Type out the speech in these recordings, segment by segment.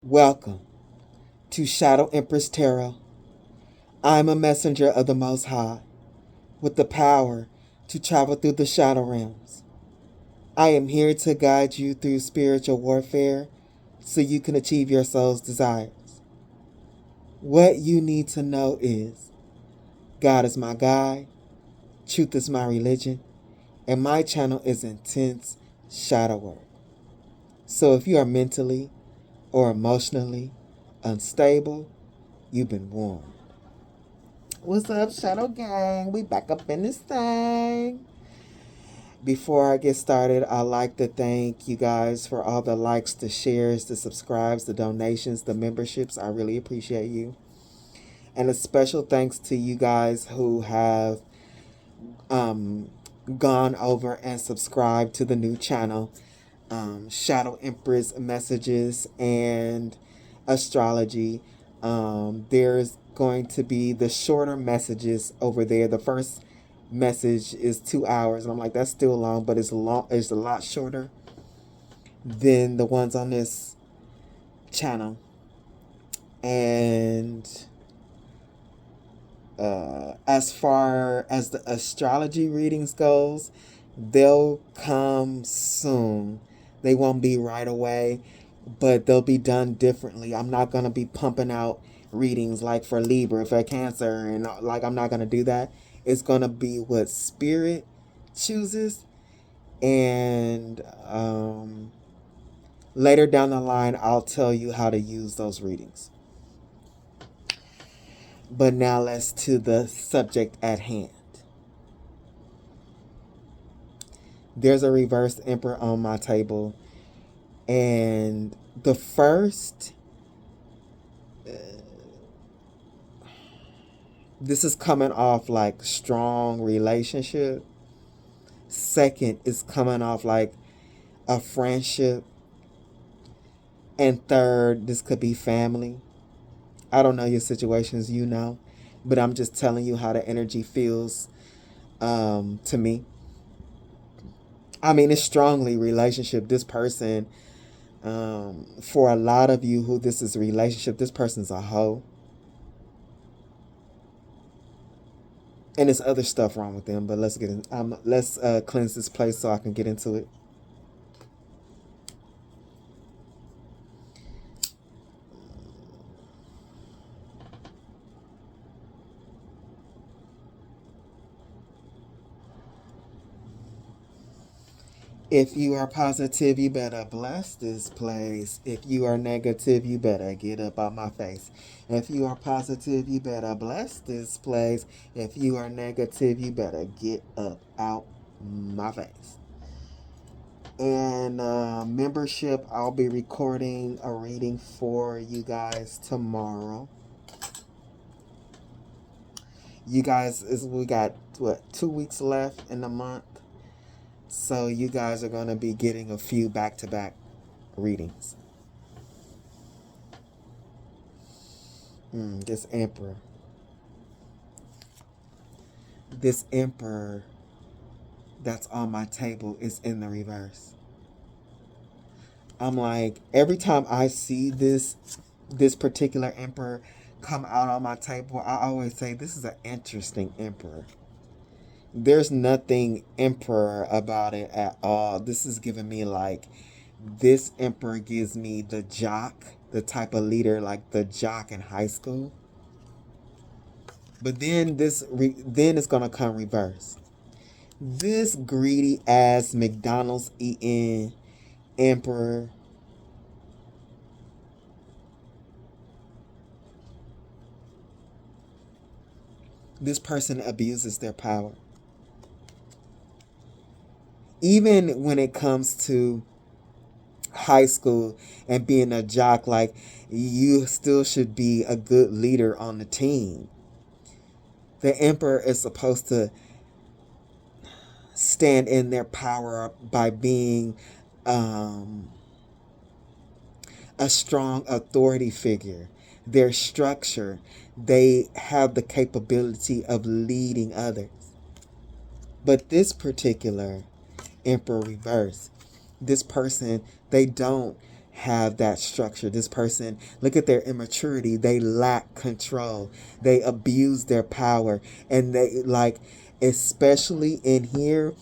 Welcome to Shadow Empress Tarot. I'm a messenger of the Most High with the power to travel through the shadow realms. I am here to guide you through spiritual warfare so you can achieve your soul's desires. What you need to know is God is my guide, truth is my religion, and my channel is intense shadow work. So if you are mentally or emotionally unstable, you've been warned. What's up, Shadow Gang? We back up in this thing. Before I get started, I'd like to thank you guys for all the likes, the shares, the subscribes, the donations, the memberships. I really appreciate you. And a special thanks to you guys who have gone over and subscribed to the new channel, Shadow Empress Messages and Astrology. There's going to be the shorter messages over there. The first message is 2 hours, and I'm like, that's still long, but it's long. It's a lot shorter than the ones on this channel. And as far as the astrology readings goes, they'll come soon. They won't be right away, but they'll be done differently. I'm not going to be pumping out readings like for Libra, for Cancer, and like I'm not going to do that. It's going to be what Spirit chooses. And later down the line, I'll tell you how to use those readings. But now let's to the subject at hand. There's a reversed Emperor on my table. And the first, this is coming off like strong relationship. Second is coming off like a friendship. And third, this could be family. I don't know your situations, you know, but I'm just telling you how the energy feels to me. I mean, it's strongly relationship. This person, for a lot of you who this is a relationship, this person's a hoe. And there's other stuff wrong with them, but let's get in. Let's cleanse this place so I can get into it. If you are positive, you better bless this place. If you are negative, you better get up out my face. If you are positive, you better bless this place. If you are negative, you better get up out my face. And membership, I'll be recording a reading for you guys tomorrow. You guys, we got, 2 weeks left in the month. So you guys are going to be getting a few back-to-back readings. This Emperor. This Emperor that's on my table is in the reverse. I'm like, every time I see this particular Emperor come out on my table, I always say, this is an interesting Emperor. There's nothing Emperor about it at all. This is giving me like, this Emperor gives me the jock, the type of leader like the jock in high school. But then then it's gonna come reverse. This greedy ass McDonald's eating Emperor. This person abuses their power. Even when it comes to high school and being a jock, like, you still should be a good leader on the team. The Emperor is supposed to stand in their power by being a strong authority figure. Their structure, they have the capability of leading others. But this particular Emperor reverse, this person, they don't have that structure. This person, look at their immaturity. They lack control. They abuse their power. And they especially in here,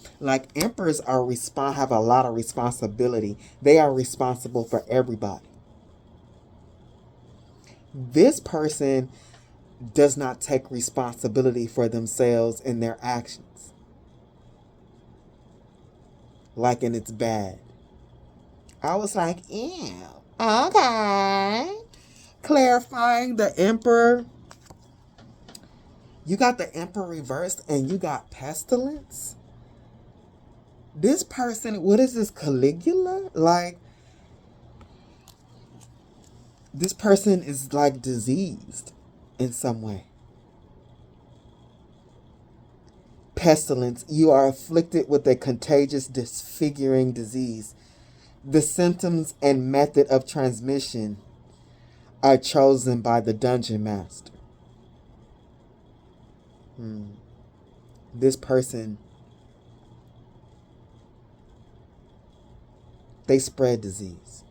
emperors have a lot of responsibility. They are responsible for everybody. This person does not take responsibility for themselves and their actions. And it's bad. I was like, ew. Okay. Clarifying the Emperor. You got the Emperor reversed and you got Pestilence. This person, what is this, Caligula? This person is diseased in some way. Pestilence, you are afflicted with a contagious, disfiguring disease. The symptoms and method of transmission are chosen by the dungeon master. This person, they spread disease.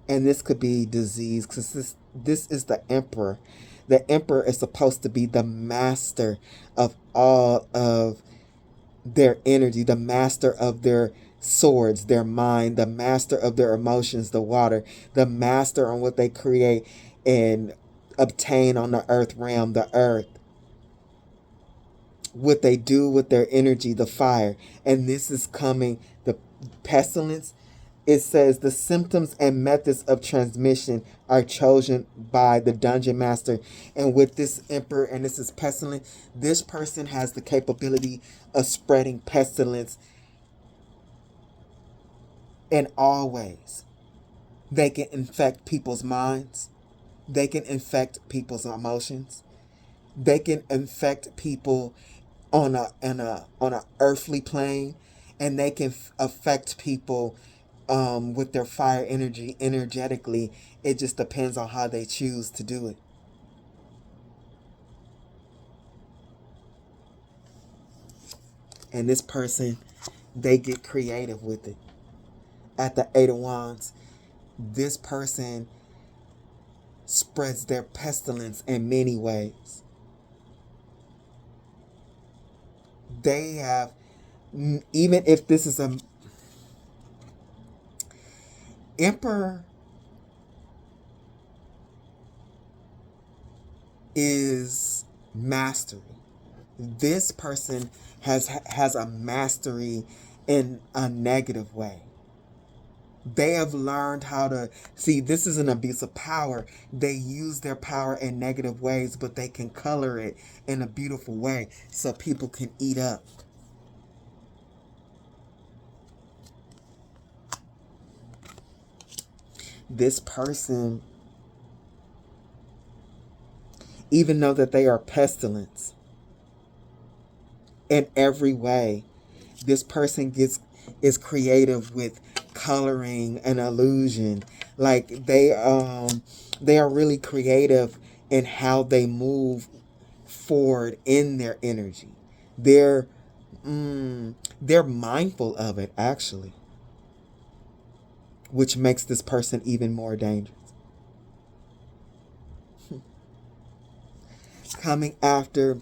And this could be disease because this is the Emperor. The Emperor is supposed to be the master of all of their energy, the master of their swords, their mind, the master of their emotions, the water, the master on what they create and obtain on the earth realm, the earth. What they do with their energy, the fire. And this is coming, the pestilence. It says the symptoms and methods of transmission are chosen by the dungeon master. And with this Emperor, and this is pestilence, this person has the capability of spreading pestilence in all ways. They can infect people's minds. They can infect people's emotions. They can infect people on a earthly plane, and they can affect people with their fire energy energetically. It just depends on how they choose to do it. And this person, they get creative with it. At the Eight of Wands, this person spreads their pestilence in many ways. They have, even if this is a Emperor is mastery. This person has a mastery in a negative way. They have learned how to see, this is an abuse of power. They use their power in negative ways, but they can color it in a beautiful way so people can eat up. This person, even though that they are pestilence in every way, this person is creative with coloring and illusion. They are really creative in how they move forward in their energy. They're mindful of it, actually, which makes this person even more dangerous. Coming after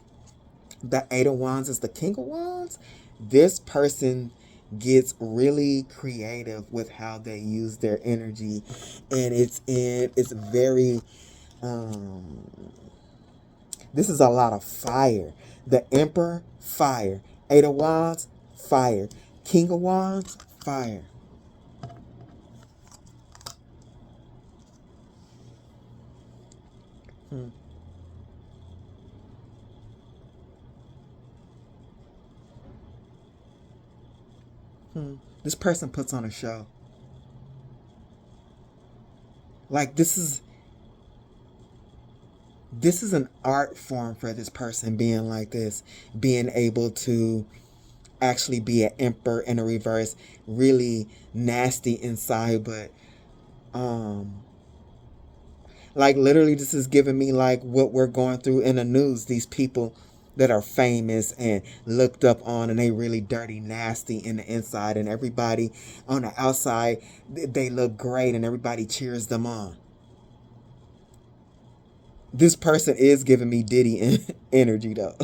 the Eight of Wands is the King of Wands. This person gets really creative with how they use their energy, and it's very this is a lot of fire. The Emperor, fire. Eight of Wands, fire. King of Wands, fire. This person puts on a show. This is an art form for this person being like this, being able to actually be an Emperor in a reverse, really nasty inside, but literally this is giving me what we're going through in the news. These people that are famous and looked up on, and they really dirty, nasty in the inside, and everybody on the outside, they look great and everybody cheers them on. This person is giving me Diddy energy though.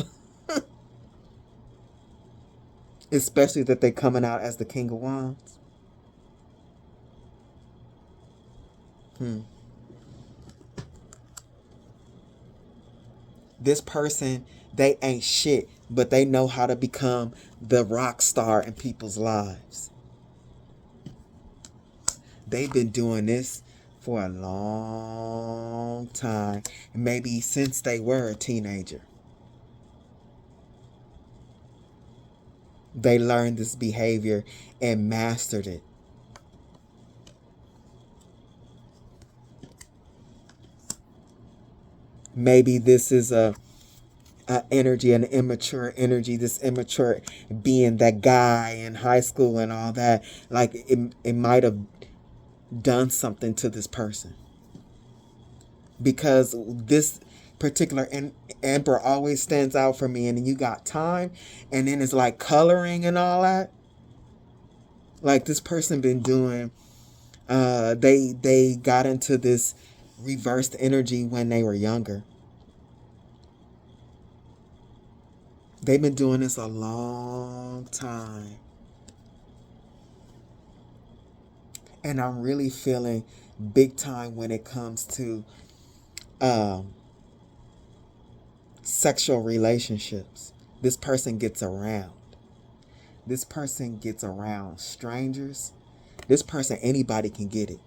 Especially that they coming out as the King of Wands. This person, they ain't shit, but they know how to become the rock star in people's lives. They've been doing this for a long time, maybe since they were a teenager. They learned this behavior and mastered it. Maybe this is a energy, an immature energy, this immature being that guy in high school and all that. Like it might have done something to this person. Because this particular emperor always stands out for me, and then you got time, and then it's like coloring and all that. Like this person been doing, they got into this reversed energy when they were younger. They've been doing this a long time. And I'm really feeling big time when it comes to sexual relationships. This person gets around. This person gets around strangers. This person, anybody can get it.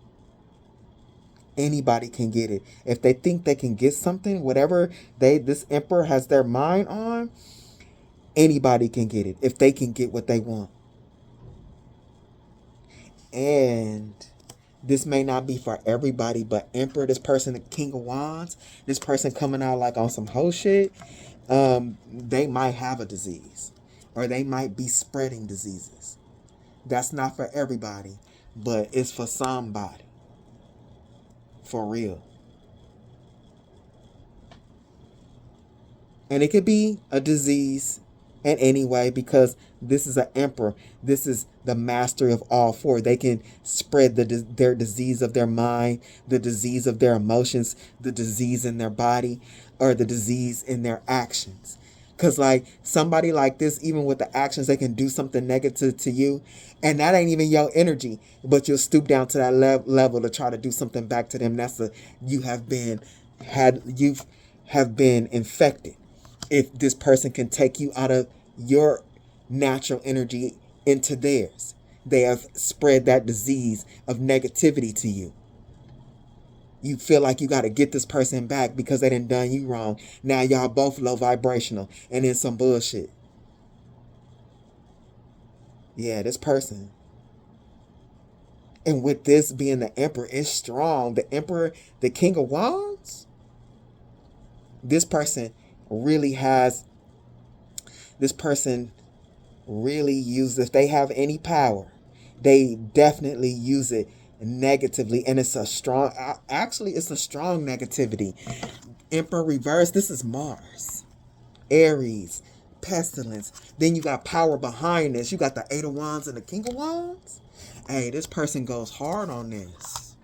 Anybody can get it. If they think they can get something, whatever this emperor has their mind on, anybody can get it if they can get what they want. And this may not be for everybody, but emperor, this person, the King of Wands, this person coming out like on some whole shit, they might have a disease, or they might be spreading diseases. That's not for everybody, but it's for somebody. For real. And it could be a disease in any way, because this is an emperor. This is the master of all four. They can spread their disease of their mind, the disease of their emotions, the disease in their body, or the disease in their actions. Because like somebody like this, even with the actions, they can do something negative to you, and that ain't even your energy, but you'll stoop down to that level to try to do something back to them. That's you have been infected. If this person can take you out of your natural energy into theirs, they have spread that disease of negativity to you. You feel like you got to get this person back because they done you wrong. Now y'all both low vibrational and in some bullshit. Yeah, this person. And with this being the emperor, is strong. The emperor, the King of Wands, this person really uses, if they have any power, they definitely use it negatively, and it's a strong negativity. Emperor reverse, this is Mars, Aries, Pestilence. Then you got power behind this. You got the Eight of Wands and the King of Wands. Hey, this person goes hard on this.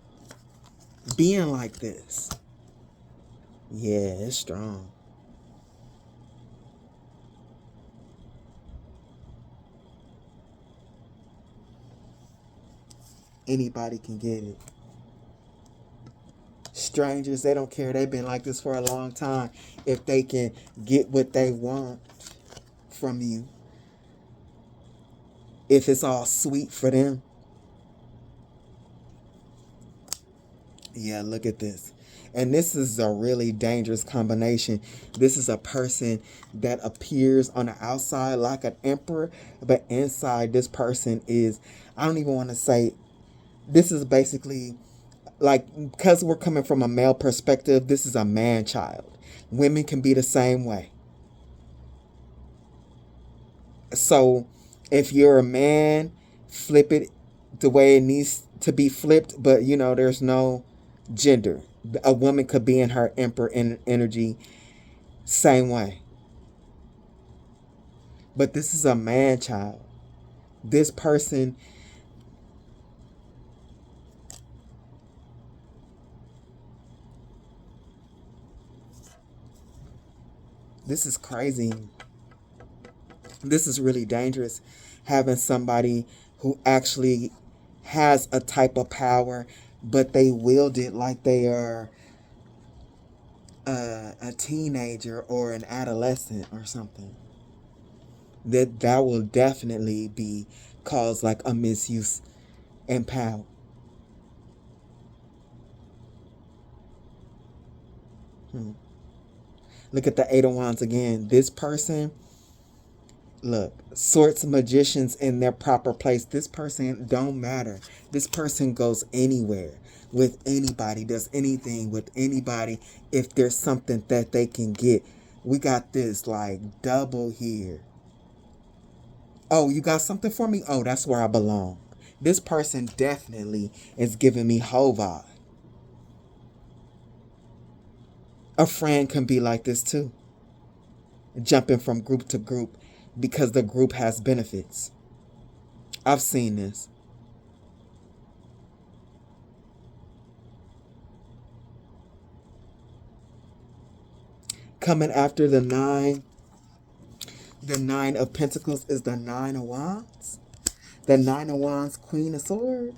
Being like this. Yeah, it's strong. Anybody can get it. Strangers, they don't care. They've been like this for a long time. If they can get what they want from you, if it's all sweet for them. Yeah, look at this. And this is a really dangerous combination. This is a person that appears on the outside like an emperor, but inside this person is, I don't even want to say, this is basically like, because we're coming from a male perspective, this is a man-child. Women can be the same way. So if you're a man, flip it the way it needs to be flipped, but there's no gender. A woman could be in her emperor energy same way. But this is a man child. This person, this is crazy. This is really dangerous, having somebody who actually has a type of power, but they wield it like they are a teenager or an adolescent or something. That will definitely be caused like a misuse and power. Look at the Eight of Wands again. This person, look, sorts magicians in their proper place. This person don't matter. This person goes anywhere with anybody, does anything with anybody if there's something that they can get. We got this like double here. Oh, you got something for me? Oh, that's where I belong. This person definitely is giving me whole vibe. A friend can be like this too. Jumping from group to group because the group has benefits. I've seen this. Coming after the Nine of Pentacles is the Nine of Wands. The Nine of Wands, Queen of Swords.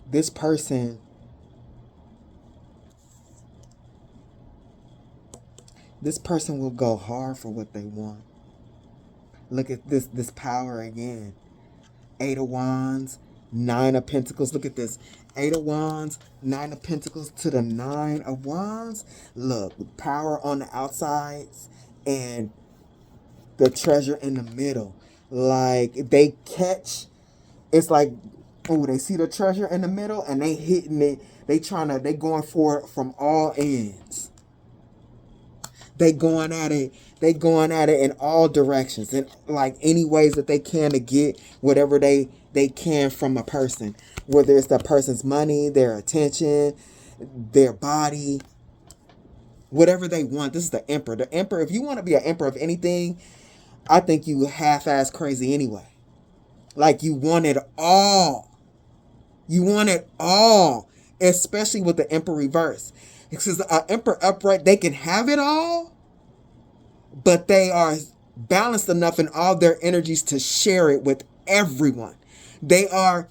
This person will go hard for what they want. Look at this power again. Eight of Wands, Nine of Pentacles. Look at this. Eight of Wands, Nine of Pentacles to the Nine of Wands. Look, power on the outsides and the treasure in the middle. Like they catch, it's like, oh, they see the treasure in the middle and they hitting it. They going for it from all ends. They going at it in all directions, and like any ways that they can to get whatever they can from a person, whether it's that person's money, their attention, their body, whatever they want. This is the Emperor. The Emperor, if you want to be an Emperor of anything, I think you half-ass crazy anyway. Like you want it all. You want it all, especially with the Emperor reverse. It says the Emperor upright, they can have it all, but they are balanced enough in all their energies to share it with everyone. They are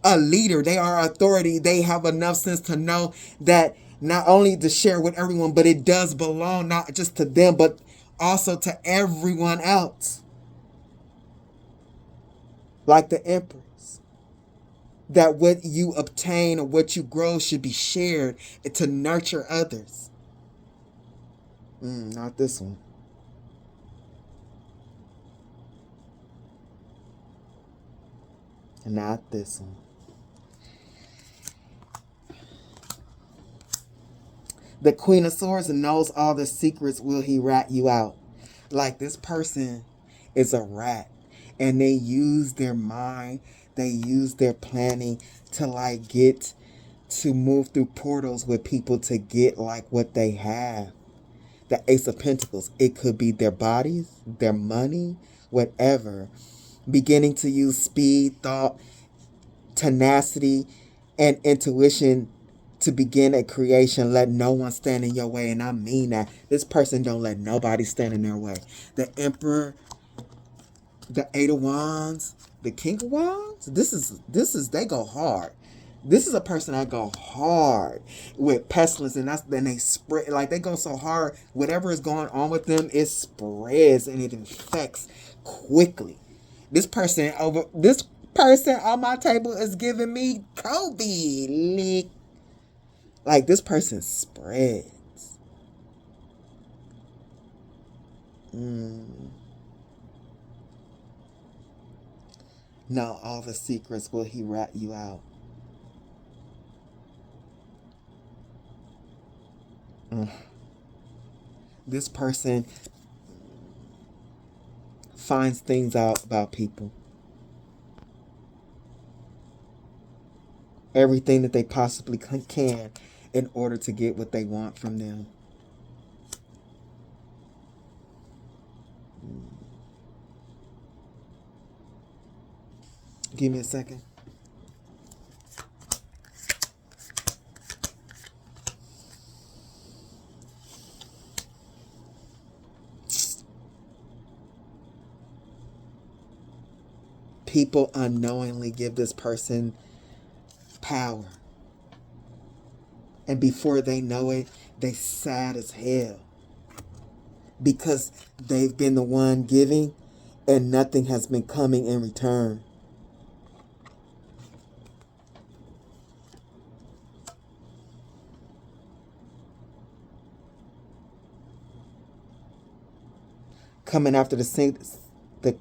a leader. They are authority. They have enough sense to know that not only to share with everyone, but it does belong not just to them, but also to everyone else. Like the Empress. That what you obtain or what you grow should be shared to nurture others. Not this one. Not this one. The Queen of Swords knows all the secrets. Will he rat you out? Like this person is a rat. And they use their mind. They use their planning to like get to move through portals with people to get like what they have. The Ace of Pentacles. It could be their bodies, their money, whatever. Beginning to use speed, thought, tenacity, and intuition to begin a creation. Let no one stand in your way. And I mean that. This person don't let nobody stand in their way. The Emperor, the Eight of Wands, the King of Wands. This is they go hard. This is a person that go hard with pestilence, and then they spread, like they go so hard. Whatever is going on with them, it spreads and it infects quickly. This person on my table is giving me Kobe. Like this person spreads. Now all the secrets, will he rat you out? This person finds things out about people. everything that they possibly can in order to get what they want from them. Give me a second. People unknowingly give this person power. And before they know it, they sad as hell. Because they've been the one giving and nothing has been coming in return. Coming after the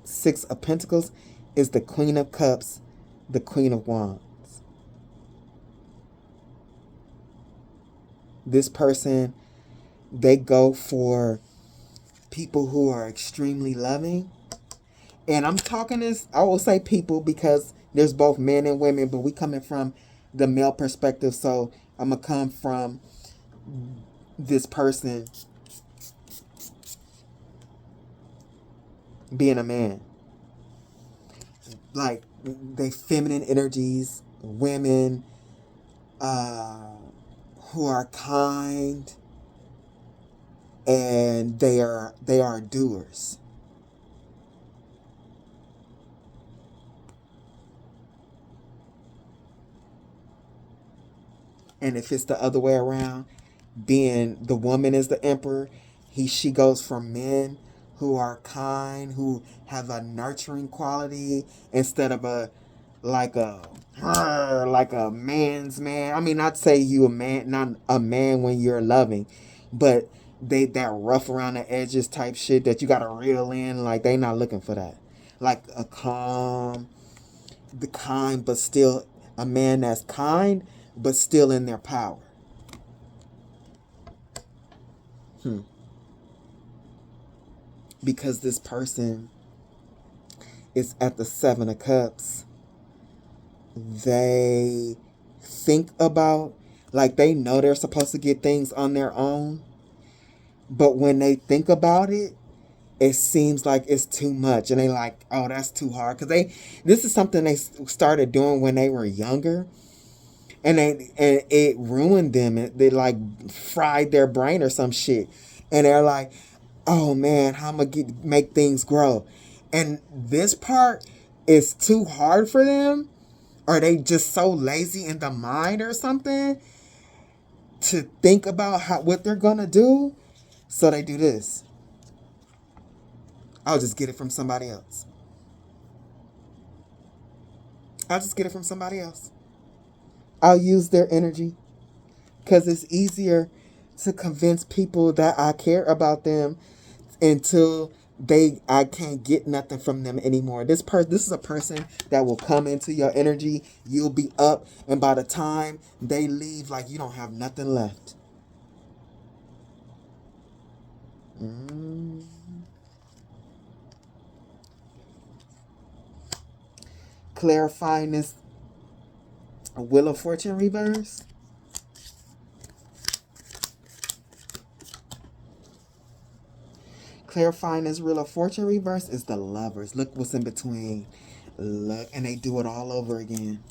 Six of Pentacles is the Queen of Cups, the Queen of Wands. This person, they go for people who are extremely loving. And I'm talking this, I will say people because there's both men and women, but we coming from the male perspective. So I'm going to come from this person being a man. Like, they feminine energies, women who are kind, and they are doers. And if it's the other way around, being the woman is the emperor, she goes for men who are kind, who have a nurturing quality instead of a man's man. I mean, not say you a man, not a man when you're loving, but that rough around the edges type shit that you gotta reel in. Like, they not looking for that. Like the kind, but still a man that's kind, but still in their power. Because this person is at the Seven of Cups. They think about, like, they know they're supposed to get things on their own. But when they think about it, it seems like it's too much. And they like, oh, that's too hard. Because this is something they started doing when they were younger. And it ruined them. They like fried their brain or some shit. And they're like, oh man, how am I gonna make things grow? And this part is too hard for them. Are they just so lazy in the mind or something to think about what they're gonna do? So they do this. I'll just get it from somebody else. I'll use their energy because it's easier to convince people that I care about them until I can't get nothing from them anymore. This is a person that will come into your energy. You'll be up, and by the time they leave, like, you don't have nothing left. Clarifying this Wheel of Fortune reverse. Clarifying this Wheel of Fortune reverse is the Lovers. Look what's in between. Look, and they do it all over again.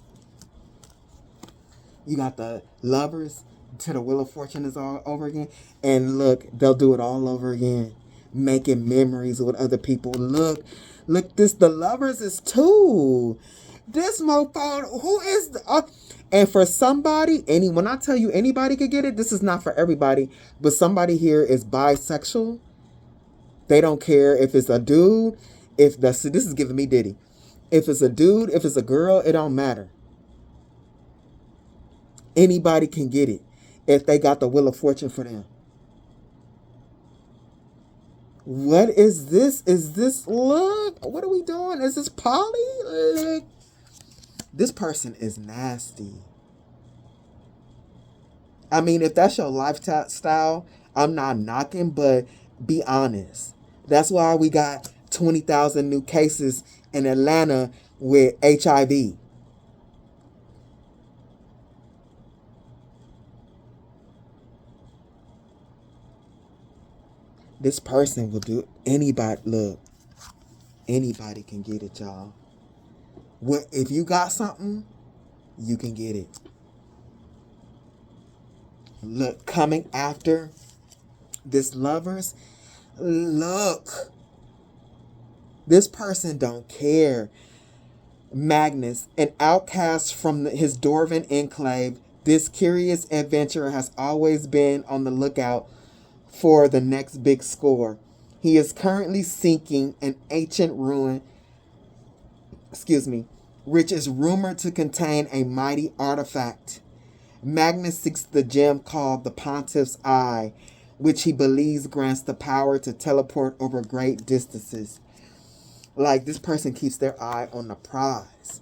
You got the Lovers to the Wheel of Fortune is all over again. And look, they'll do it all over again. Making memories with other people. Look, the Lovers is 2. This mofo, who is and for somebody, when I tell you anybody could get it, this is not for everybody, but somebody here is bisexual. They don't care if it's a dude, this is giving me Diddy. If it's a dude, if it's a girl, it don't matter. Anybody can get it if they got the Wheel of Fortune for them. What is this? Is this, look, what are we doing? Is this poly? Look. This person is nasty. I mean, if that's your lifestyle, I'm not knocking, but be honest. That's why we got 20,000 new cases in Atlanta with HIV. This person will do anybody. Look, anybody can get it, y'all. If you got something, you can get it. Look, coming after this lovers. Look, this person don't care. Magnus, an outcast from his dwarven enclave, this curious adventurer has always been on the lookout for the next big score. He is currently seeking an ancient ruin, which is rumored to contain a mighty artifact. Magnus seeks the gem called the Pontiff's Eye, which he believes grants the power to teleport over great distances. Like, this person keeps their eye on the prize.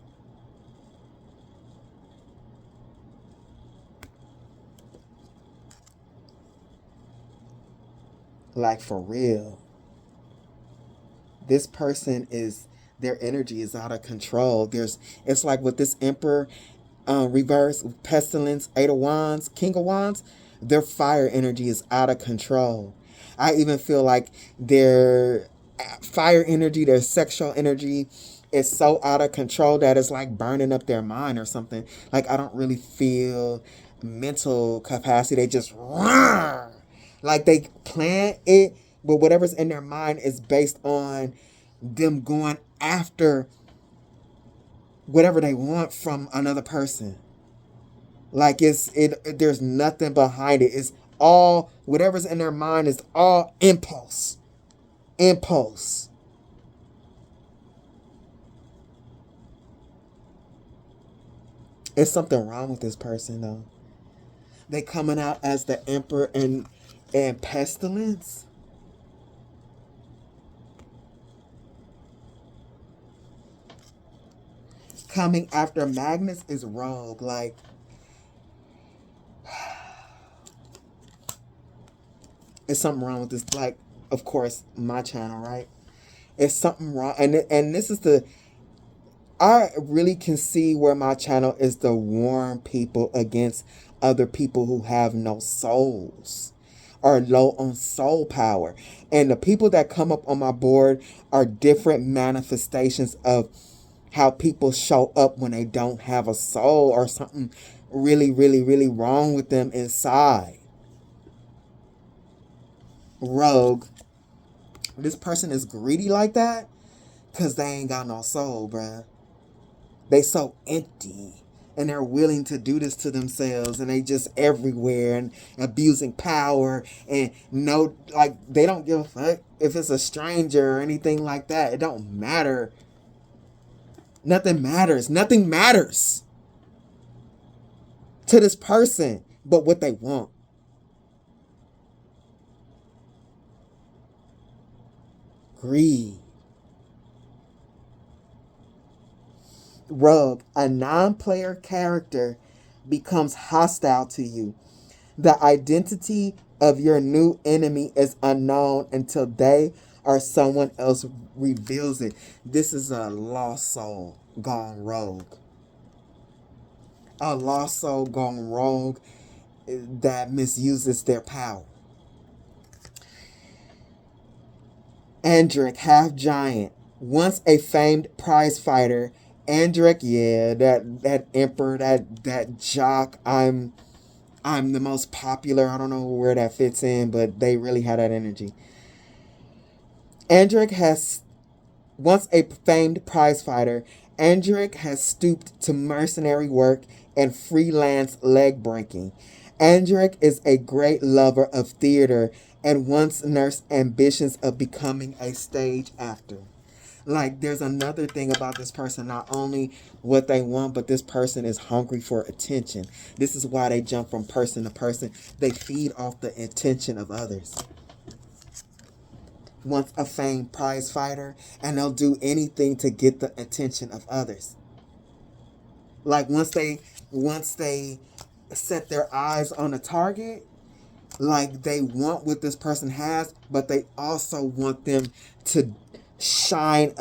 Like, for real. This person their energy is out of control. It's like with this Emperor reverse, Pestilence, Eight of Wands, King of Wands, their fire energy is out of control. I even feel like their fire energy, their sexual energy is so out of control that it's like burning up their mind or something. Like, I don't really feel mental capacity. They just like they plan it, but whatever's in their mind is based on them going after whatever they want from another person. Like, there's nothing behind it. It's all, whatever's in their mind is all impulse. Impulse. There's something wrong with this person, though. They coming out as the Emperor and Pestilence. Coming after Magnus is rogue. Like, there's something wrong with this. Like, of course, my channel, right? It's something wrong. And this is I really can see where my channel is to warn people against other people who have no souls or low on soul power. And the people that come up on my board are different manifestations of how people show up when they don't have a soul or something really, really, really wrong with them inside. Rogue. This person is greedy like that because they ain't got no soul, bruh. They so empty and they're willing to do this to themselves, and they just everywhere and abusing power and they don't give a fuck if it's a stranger or anything like that. It don't matter. Nothing matters. Nothing matters to this person but what they want. Greed. Rogue, a non-player character becomes hostile to you. The identity of your new enemy is unknown until they or someone else reveals it. This is a lost soul gone rogue. A lost soul gone rogue that misuses their power. Andric, half giant. Once a famed prize fighter, Andric, yeah, that emperor, that jock, I'm the most popular. I don't know where that fits in, but they really had that energy. Andric has, once a famed prize fighter, Andric has stooped to mercenary work and freelance leg breaking. Andric is a great lover of theater and once nursed ambitions of becoming a stage actor. Like, there's another thing about this person, not only what they want, but this person is hungry for attention. This is why they jump from person to person. They feed off the attention of others. Once a famed prize fighter, and they'll do anything to get the attention of others. Like, once they set their eyes on a target, like, they want what this person has, but they also want them to shine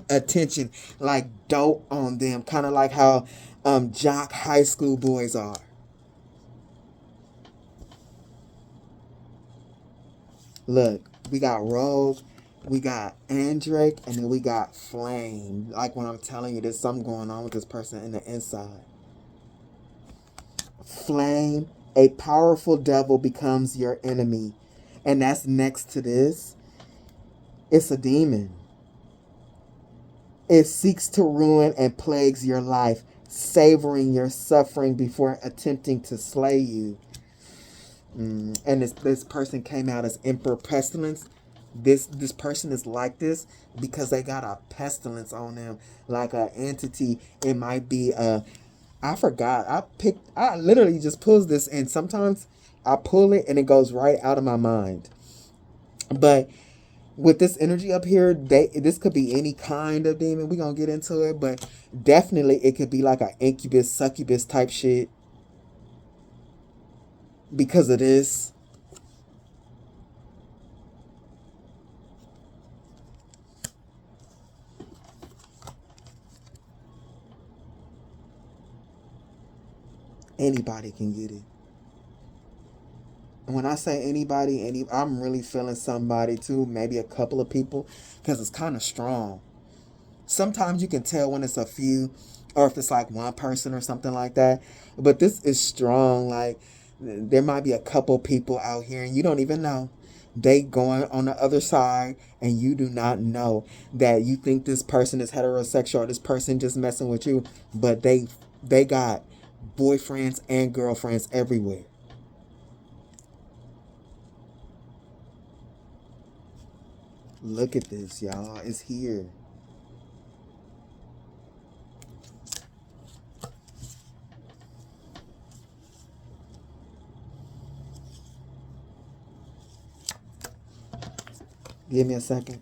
attention, like dope on them, kind of like how jock high school boys are. Look, We got Rogue, we got Andrake, and then we got Flame. Like when I'm telling you, there's something going on with this person in the inside. Flame, a powerful devil becomes your enemy. And that's next to this. It's a demon. It seeks to ruin and plagues your life, savoring your suffering before attempting to slay you. And this person came out as Emperor Pestilence. This person is like this because they got a pestilence on them, like an entity. It might be I forgot. I literally just pulled this, and sometimes I pull it and it goes right out of my mind. But with this energy up here, this could be any kind of demon. We're gonna get into it, but definitely it could be like an incubus, succubus type shit. Because of this. Anybody can get it. And when I say anybody, I'm really feeling somebody too, maybe a couple of people, because it's kind of strong. Sometimes you can tell when it's a few, or if it's like one person or something like that. But this is strong. Like, there might be a couple people out here and you don't even know. They going on the other side and you do not know that you think this person is heterosexual or this person just messing with you. But they got boyfriends and girlfriends everywhere. Look at this, y'all. It's here. Give me a second.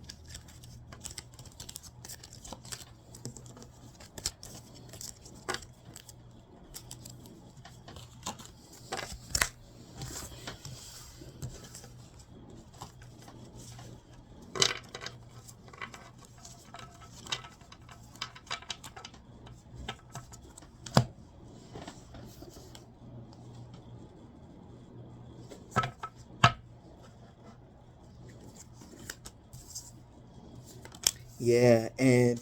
Yeah, and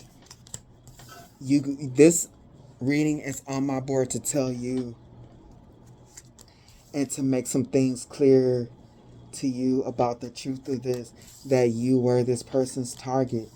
this reading is on my board to tell you and to make some things clear to you about the truth of this, that you were this person's target.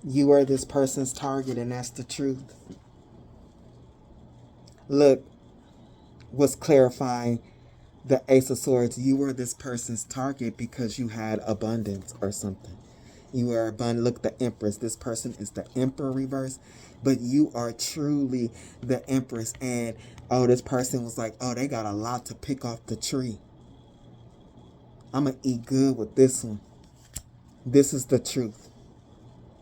You are this person's target, and that's the truth. Look, what's clarifying the Ace of Swords. You were this person's target because you had abundance or something. You are abundant. Look, the Empress. This person is the Emperor reverse, but you are truly the Empress. And, oh, this person was like, oh, they got a lot to pick off the tree. I'm going to eat good with this one. This is the truth.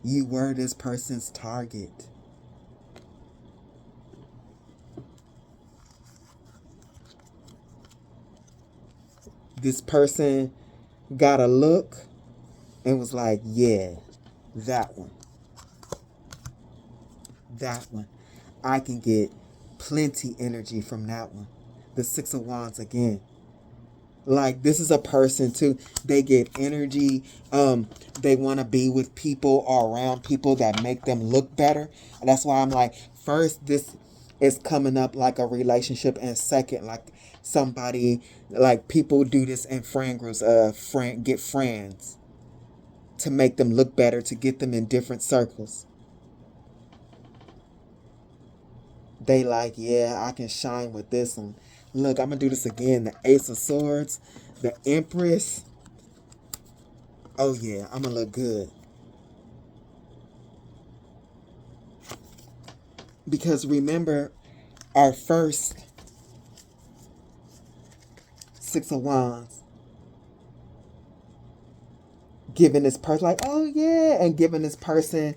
You were this person's target. This person got a look and was like, yeah, that one. That one. I can get plenty energy from that one. The Six of Wands again. Like, this is a person too. They get energy. They want to be with people or around people that make them look better. And that's why I'm like, first, this is coming up like a relationship, and second, like somebody, like people do this in friend groups. Get friends to make them look better, to get them in different circles. They like, yeah, I can shine with this one. Look, I'm going to do this again. The Ace of Swords. The Empress. Oh, yeah. I'm going to look good. Because remember, our first Six of Wands. Giving this person, like, oh, yeah. And giving this person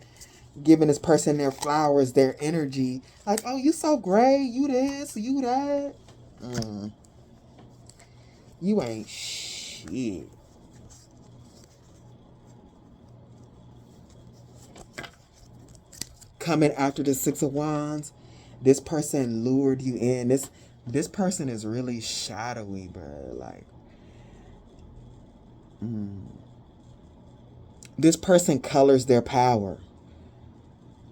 giving this person their flowers, their energy. Like, oh, you so great. You this, you that. You ain't shit. Coming after the Six of Wands, this person lured you in. This person is really shadowy, bro. Like, this person colors their power.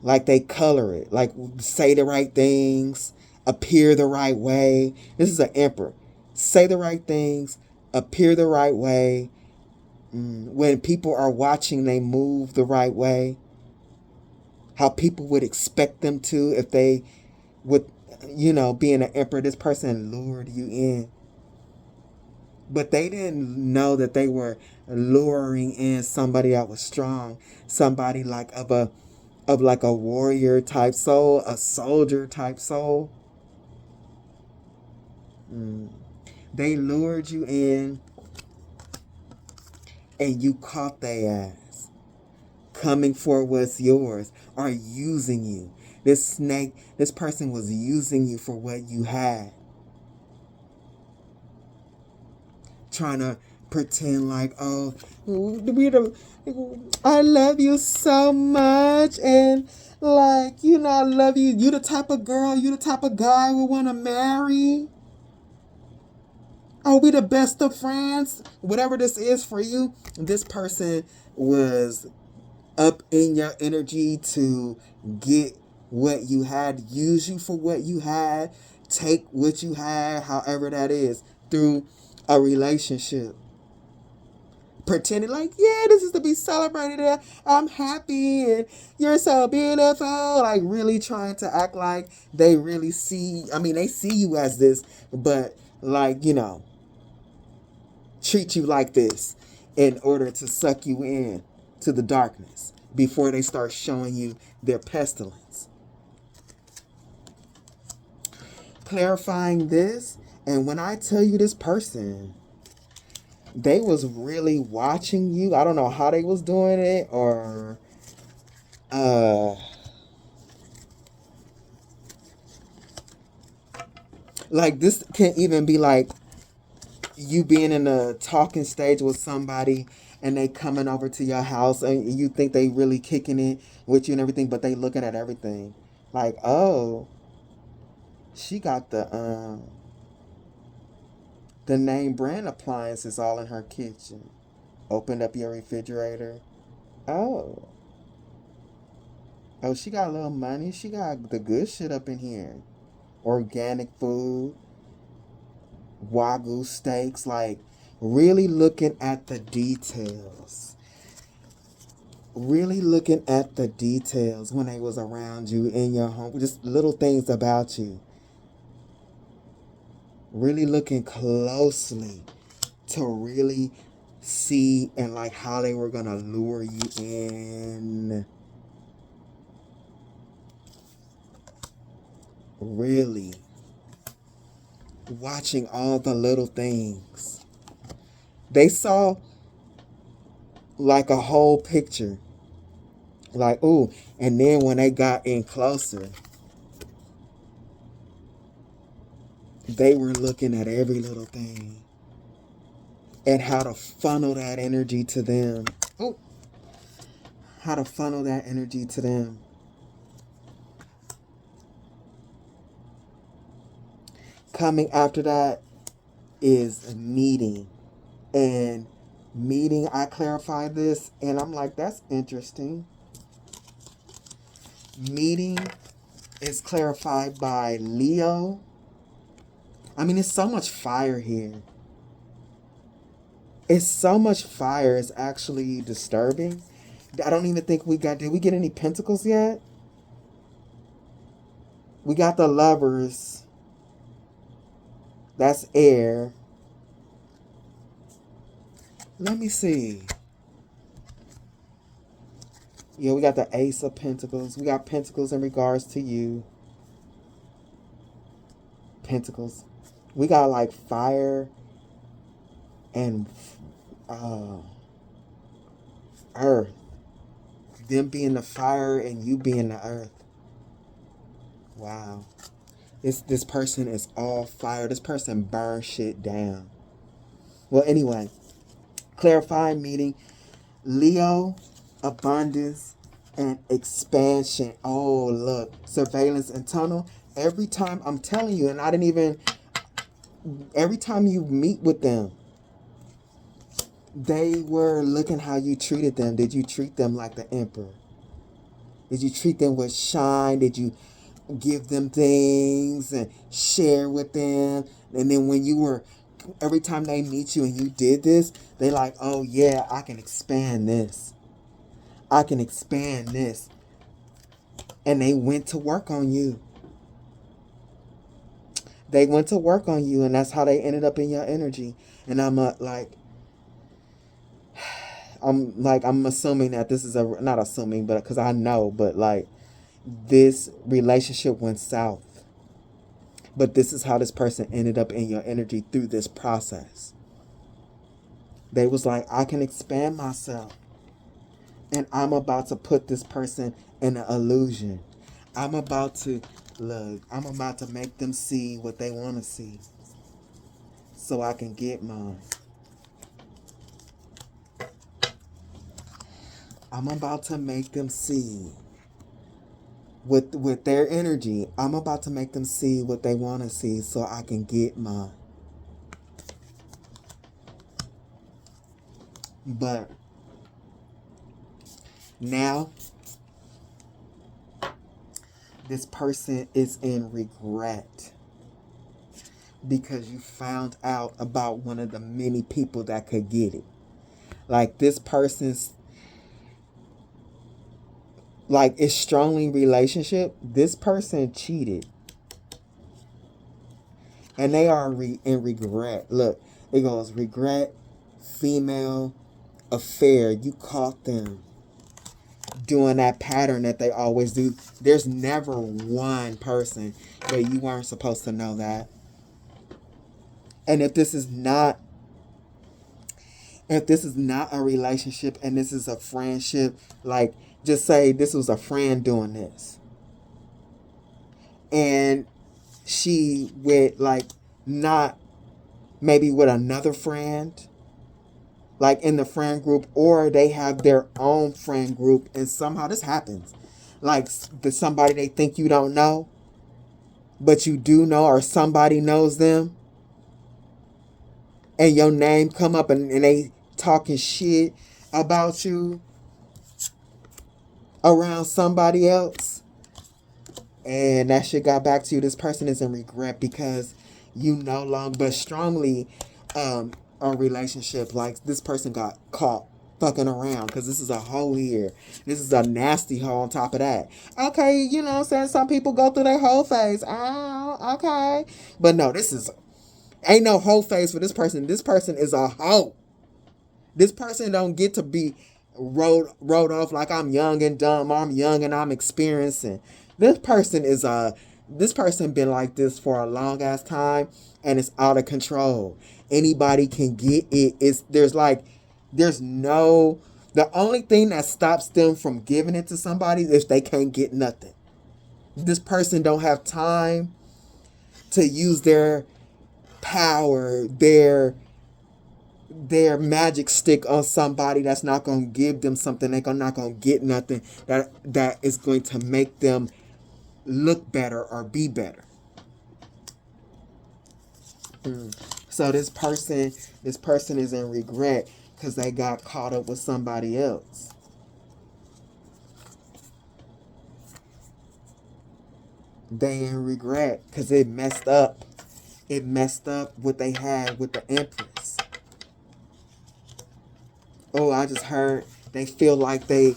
Like, they color it. Like, say the right things, appear the right way. This is an emperor. Say the right things, appear the right way. When people are watching, they move the right way. How people would expect them to if they would, being an emperor. This person lured you in. But they didn't know that they were luring in somebody that was strong. Somebody like of like a warrior type soul, a soldier type soul. They lured you in and you caught their ass coming for what's yours or using you. This person was using you for what you had. Trying to pretend like, oh, I love you so much, and like, I love you. You the type of girl, you the type of guy we want to marry. Are we the best of friends? Whatever this is for you, this person was up in your energy to get what you had, use you for what you had, take what you had, however that is, through a relationship. Pretending like, yeah, this is to be celebrated. I'm happy and you're so beautiful. Like, really trying to act like they really see. I mean, they see you as this, but like, treat you like this in order to suck you in to the darkness before they start showing you their pestilence. Clarifying this, and when I tell you this person, they was really watching you. I don't know how they was doing it, or like, this can even be like you being in a talking stage with somebody and they coming over to your house and you think they really kicking it with you and everything, but they looking at everything like, oh, she got the name brand appliances all in her kitchen. Opened up your refrigerator. Oh, she got a little money. She got the good shit up in here. Organic food, Wagyu steaks, like really looking at the details. Really looking at the details when they was around you in your home. Just little things about you. Really looking closely to really see and like how they were gonna lure you in. Really watching all the little things. They saw like a whole picture. Like, ooh, and then when they got in closer, they were looking at every little thing and how to funnel that energy to them. Oh, how to funnel that energy to them. Coming after that is meeting. And meeting, I clarified this, and I'm like, that's interesting. Meeting is clarified by Leo. I mean, it's so much fire here. It's so much fire. It's actually disturbing. I don't even think did we get any pentacles yet? We got the lovers. That's air. Let me see. Yeah, we got the Ace of Pentacles. We got Pentacles in regards to you. Pentacles. We got like fire and earth. Them being the fire and you being the earth. Wow. This person is all fire. This person burns shit down. Well, anyway, clarifying meaning. Leo, abundance, and expansion. Oh, look. Surveillance and tunnel. Every time, I'm telling you, and I didn't even... Every time you meet with them, they were looking how you treated them. Did you treat them like the emperor? Did you treat them with shine? Did you give them things and share with them? And then when you were... Every time they meet you and you did this, they like, oh yeah, I can expand this. I can expand this. And they went to work on you. They went to work on you, and that's how they ended up in your energy. And I'm assuming that this is not assuming, but because I know, but like this relationship went south. But this is how this person ended up in your energy through this process. They was like, I can expand myself. And I'm about to put this person in an illusion. I'm about to make them see what they want to see. So I can get mine. I'm about to make them see with their energy. I'm about to make them see what they want to see so I can get mine. But now this person is in regret because you found out about one of the many people that could get it. Like this person's, like it's strongly relationship. This person cheated. And they are in regret. Look, it goes regret, female, affair. You caught them doing that pattern that they always do. There's never one person, but you weren't supposed to know that. And if this is not a relationship and this is a friendship, like just say this was a friend doing this. And she with like not maybe with another friend, like in the friend group, or they have their own friend group, and somehow this happens. Like somebody they think you don't know, but you do know, or somebody knows them, and your name come up and they talking shit about you around somebody else, and that shit got back to you. This person is in regret because you no longer, but strongly, a relationship, like this person got caught fucking around, because this is a hoe here. This is a nasty hoe on top of that. Okay, you know what I'm saying? Some people go through their whole phase. Oh, okay. But no, ain't no whole phase for this person. This person is a hoe. This person don't get to be wrote off like I'm young and dumb, or I'm young and I'm experiencing. This person been like this for a long ass time, and it's out of control. Anybody can get it. The only thing that stops them from giving it to somebody is they can't get nothing. This person don't have time to use their power, their magic stick on somebody that's not going to give them something. They're not going to get nothing that is going to make them look better or be better. So this person is in regret because they got caught up with somebody else. They in regret because it messed up. It messed up what they had with the Empress. Oh, I just heard they feel like they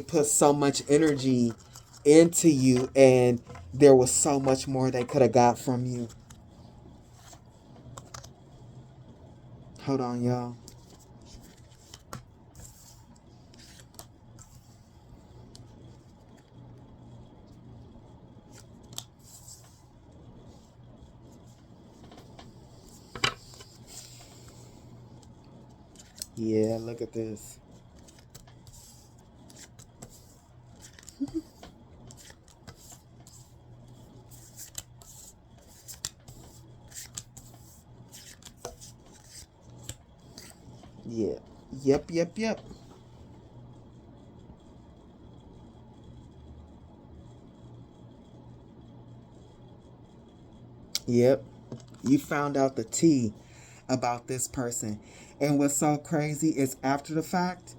put so much energy into you, and there was so much more they could have got from you. Hold on, y'all. Yeah, look at this. Yeah. Yep, yep, yep. Yep. You found out the tea about this person. And what's so crazy is after the fact,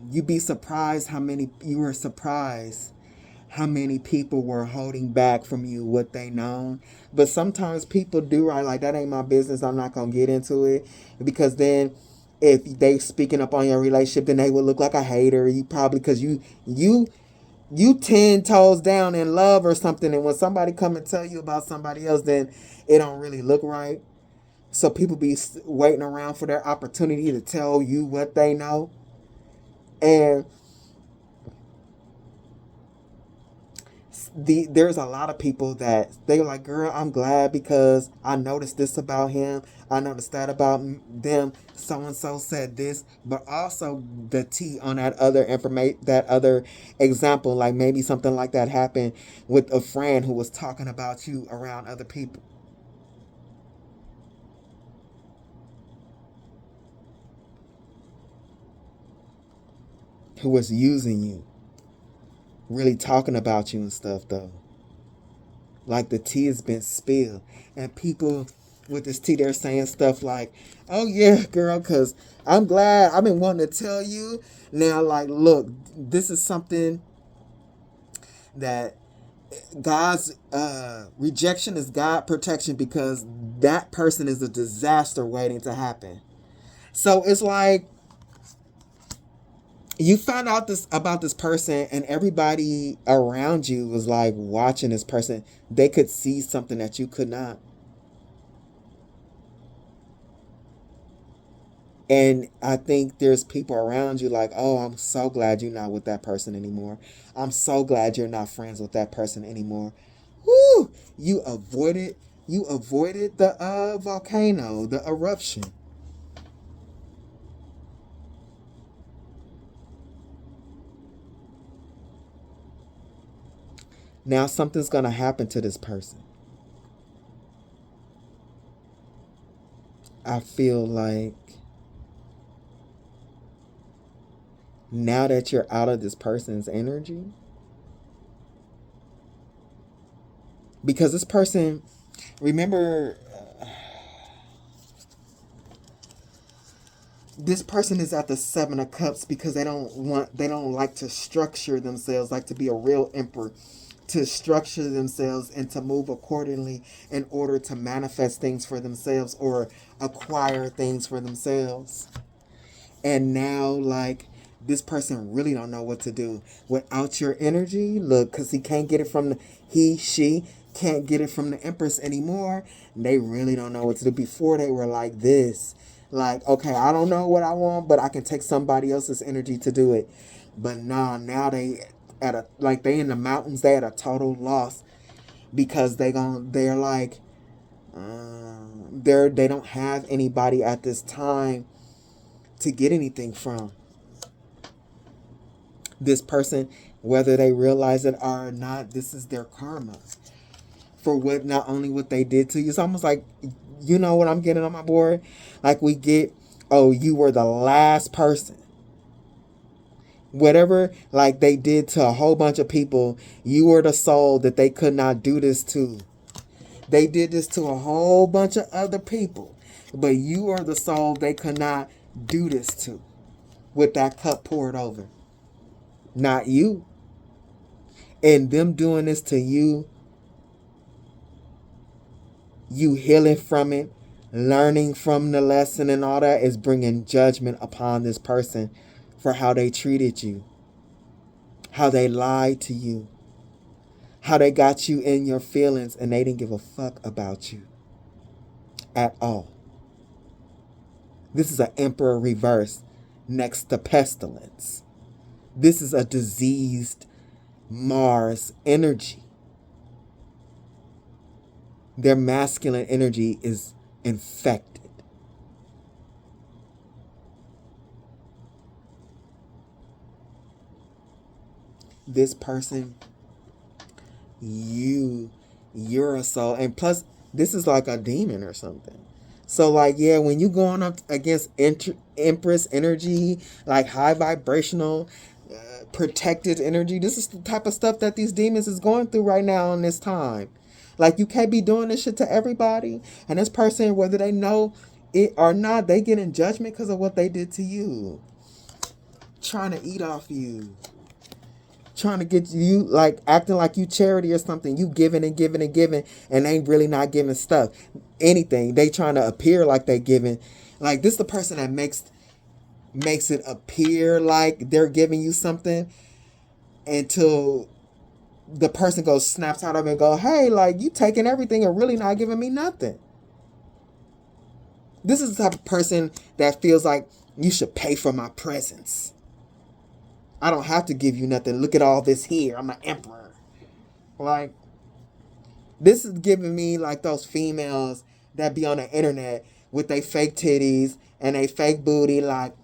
you'd be surprised you were surprised how many people were holding back from you what they know. But sometimes people do right, like that ain't my business. I'm not gonna get into it. Because then if they speaking up on your relationship, then they would look like a hater. You probably because you 10 toes down in love or something, and when somebody come and tell you about somebody else, then it don't really look right. So people be waiting around for their opportunity to tell you what they know. And there's a lot of people that they're like, girl, I'm glad because I noticed this about him. I noticed that about them. So and so said this, but also the T on that other information, that other example, like maybe something like that happened with a friend who was talking about you around other people, who was using you, really talking about you and stuff though. Like the tea has been spilled, and people with this tea, they're saying stuff like, oh yeah, girl, because I'm glad, I've been wanting to tell you. Now, like, look, this is something that God's rejection is God protection, because that person is a disaster waiting to happen. So it's like you found out this about this person, and everybody around you was like watching this person. They could see something that you could not. And I think there's people around you like, oh, I'm so glad you're not with that person anymore. I'm so glad you're not friends with that person anymore. Woo! You avoided the volcano, the eruption. Now something's gonna happen to this person. I feel like now that you're out of this person's energy, because this person, remember, this person is at the 7 of Cups because they don't like to structure themselves, like to be a real emperor, to structure themselves and to move accordingly in order to manifest things for themselves or acquire things for themselves. And now, like, this person really don't know what to do without your energy. Look, because she can't get it from the Empress anymore. They really don't know what to do. Before they were like this, like, okay, I don't know what I want, but I can take somebody else's energy to do it. But nah, now they in the mountains. They at a total loss because they're like, they don't have anybody at this time to get anything from this person, whether they realize it or not. This is their karma for what, not only what they did to you. It's almost like, you know what I'm getting on my board? Like we get, oh, you were the last person. Whatever, like they did to a whole bunch of people, you were the soul that they could not do this to. They did this to a whole bunch of other people, but you are the soul they could not do this to with that cup poured over. Not you. And them doing this to you, you healing from it, learning from the lesson and all that, is bringing judgment upon this person for how they treated you, how they lied to you, how they got you in your feelings and they didn't give a fuck about you at all. This is an Emperor reverse next to Pestilence. This is a diseased Mars energy. Their masculine energy is infected. This person, you're a soul. And plus, this is like a demon or something. So, like, yeah, when you going up against Empress energy, like high vibrational, protected energy, this is the type of stuff that these demons is going through right now in this time. Like, you can't be doing this shit to everybody. And this person, whether they know it or not, they get in judgment because of what they did to you. Trying to eat off you. Trying to get you, like, acting like you charity or something. You giving and giving and giving, and they really not giving stuff. Anything. They trying to appear like they giving. Like, this is the person that makes it appear like they're giving you something until the person goes, snaps out of it and go, hey, like, you taking everything and really not giving me nothing. This is the type of person that feels like you should pay for my presence. I don't have to give you nothing. Look at all this here. I'm an emperor. Like, this is giving me like those females that be on the internet with they fake titties and they fake booty. Like,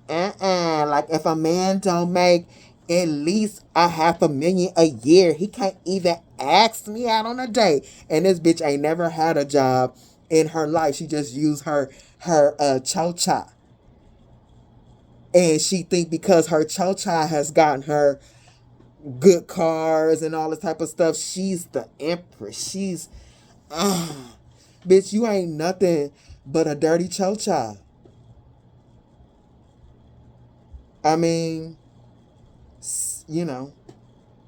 like if a man don't make at least $500,000 a year, he can't even ask me out on a date. And this bitch ain't never had a job in her life. She just used her cho-cha. And she think because her cho-cha has gotten her good cars and all this type of stuff, she's the empress. She's, bitch, you ain't nothing but a dirty cho-cha. I mean, you know,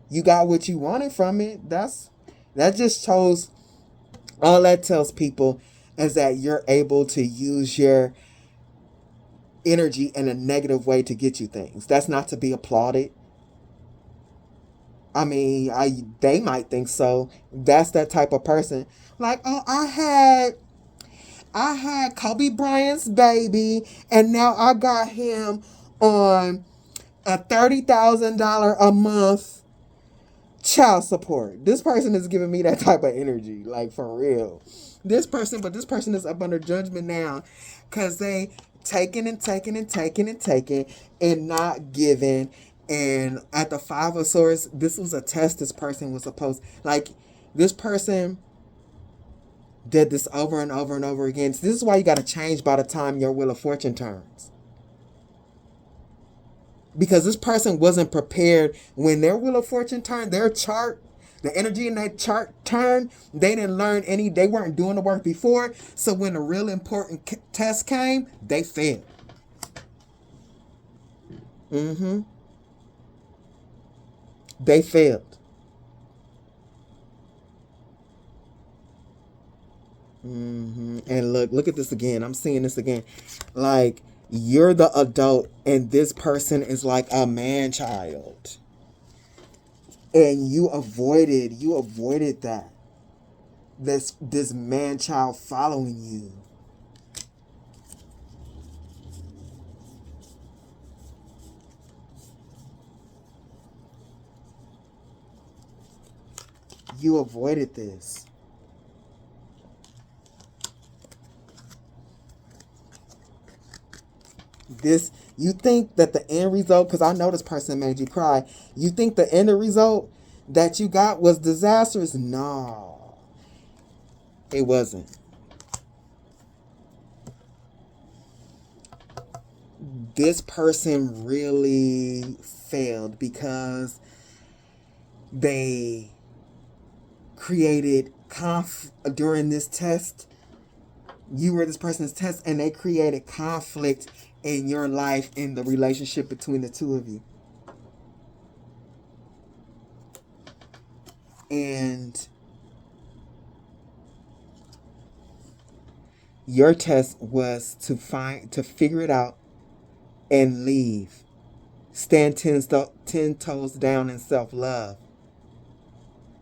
you got what you wanted from it. That just shows, all that tells people is that you're able to use your energy in a negative way to get you things. That's not to be applauded. I mean, they might think so. That's that type of person. Like, oh, I had Kobe Bryant's baby, and now I got him on a $30,000 a month child support. This person is giving me that type of energy, like, for real. This person is up under judgment now because they taking and taking and taking and taking and not giving. And at the Five of Swords, this was a test this person was supposed, like, this person did this over and over and over again. So this is why you got to change by the time your Wheel of Fortune turns. Because this person wasn't prepared when their Wheel of Fortune turned, their chart, the energy in that chart turned, they didn't learn they weren't doing the work before. So when the real important test came, they failed. They failed. And look at this again. I'm seeing this again. Like, you're the adult and this person is like a man-child. And you avoided that. This man-child following you. You avoided this. You think that the end result, because I know this person made you cry, you think the end result that you got was disastrous? No, it wasn't. This person really failed because they created during this test. You were this person's test, and they created conflict in your life, in the relationship between the two of you. And your test was to figure it out and leave. Stand 10 toes down in self-love.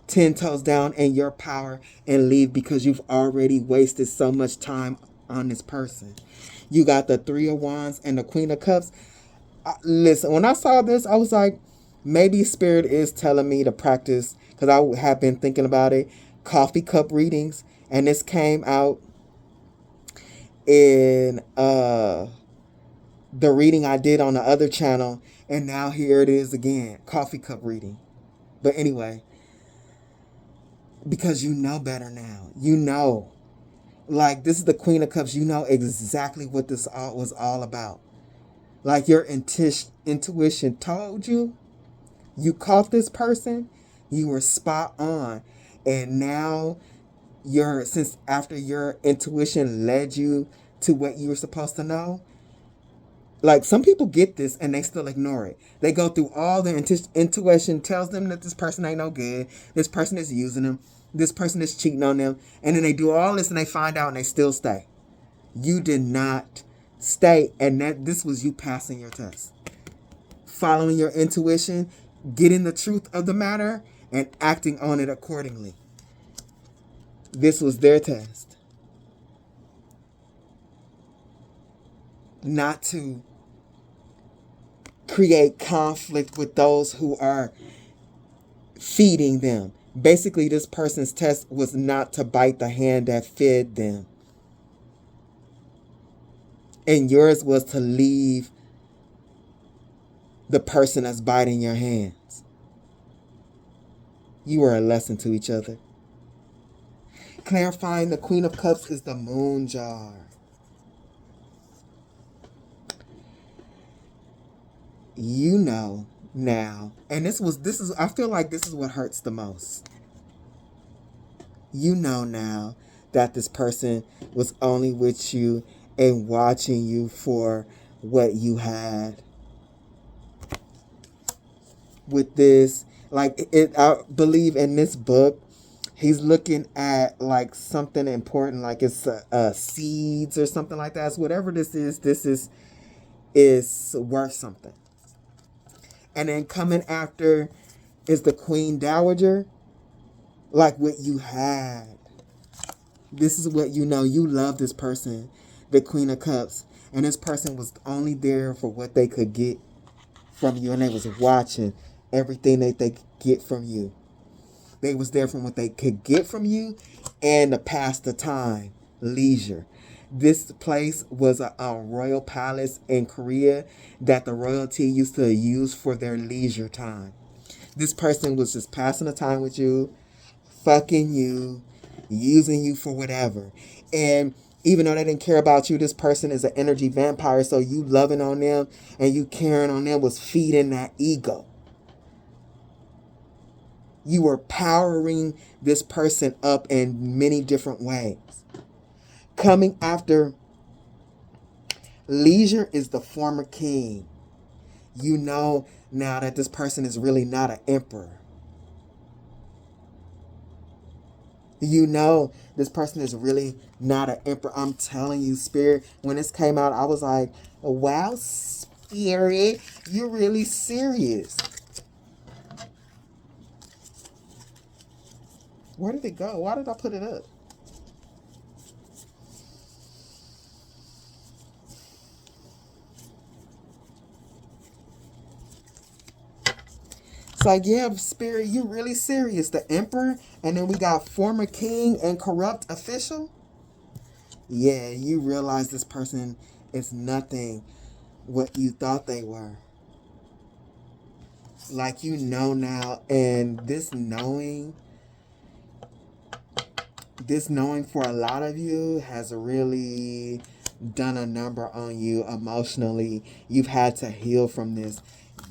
10 toes down in your power and leave, because you've already wasted so much time on this person. You got the Three of Wands and the Queen of Cups. Listen, when I saw this, I was like, maybe Spirit is telling me to practice, because I have been thinking about it, coffee cup readings. And this came out in the reading I did on the other channel. And now here it is again, coffee cup reading. But anyway, because you know better now. You know. Like, this is the Queen of Cups. You know exactly what this was all about. Like, your intuition told you. You caught this person. You were spot on. And now, since after your intuition led you to what you were supposed to know, like, some people get this and they still ignore it. They go through all their intuition tells them that this person ain't no good. This person is using them. This person is cheating on them. And then they do all this and they find out and they still stay. You did not stay. And this was you passing your test. Following your intuition, getting the truth of the matter, and acting on it accordingly. This was their test. Not to create conflict with those who are feeding them. Basically, this person's test was not to bite the hand that fed them. And yours was to leave the person that's biting your hands. You were a lesson to each other. Clarifying, the Queen of Cups is the moon jar. You know now, and this is I feel like this is what hurts the most. You know now that this person was only with you and watching you for what you had. With this, like, I believe in this book, he's looking at like something important, like it's seeds or something like that. So whatever this is worth something. And then coming after is the Queen Dowager, like what you had. This is what you know. You love this person, the Queen of Cups. And this person was only there for what they could get from you. And they was watching everything that they could get from you. They was there from what they could get from you and to pass the time, leisure. This place was a royal palace in Korea that the royalty used to use for their leisure time. This person was just passing the time with you, fucking you, using you for whatever. And even though they didn't care about you, this person is an energy vampire, so you loving on them and you caring on them was feeding that ego. You were powering this person up in many different ways. Coming after leisure is the former king. You know now that this person is really not an emperor. You know this person is really not an emperor. I'm telling you, Spirit, when this came out, I was like, wow, Spirit, you're really serious. Where did it go? Why did I put it up? It's like, yeah, Spirit, you really serious. The Emperor, and then we got former king and corrupt official. Yeah, you realize this person is nothing what you thought they were. Like, you know now, and this knowing for a lot of you has really done a number on you emotionally. You've had to heal from this.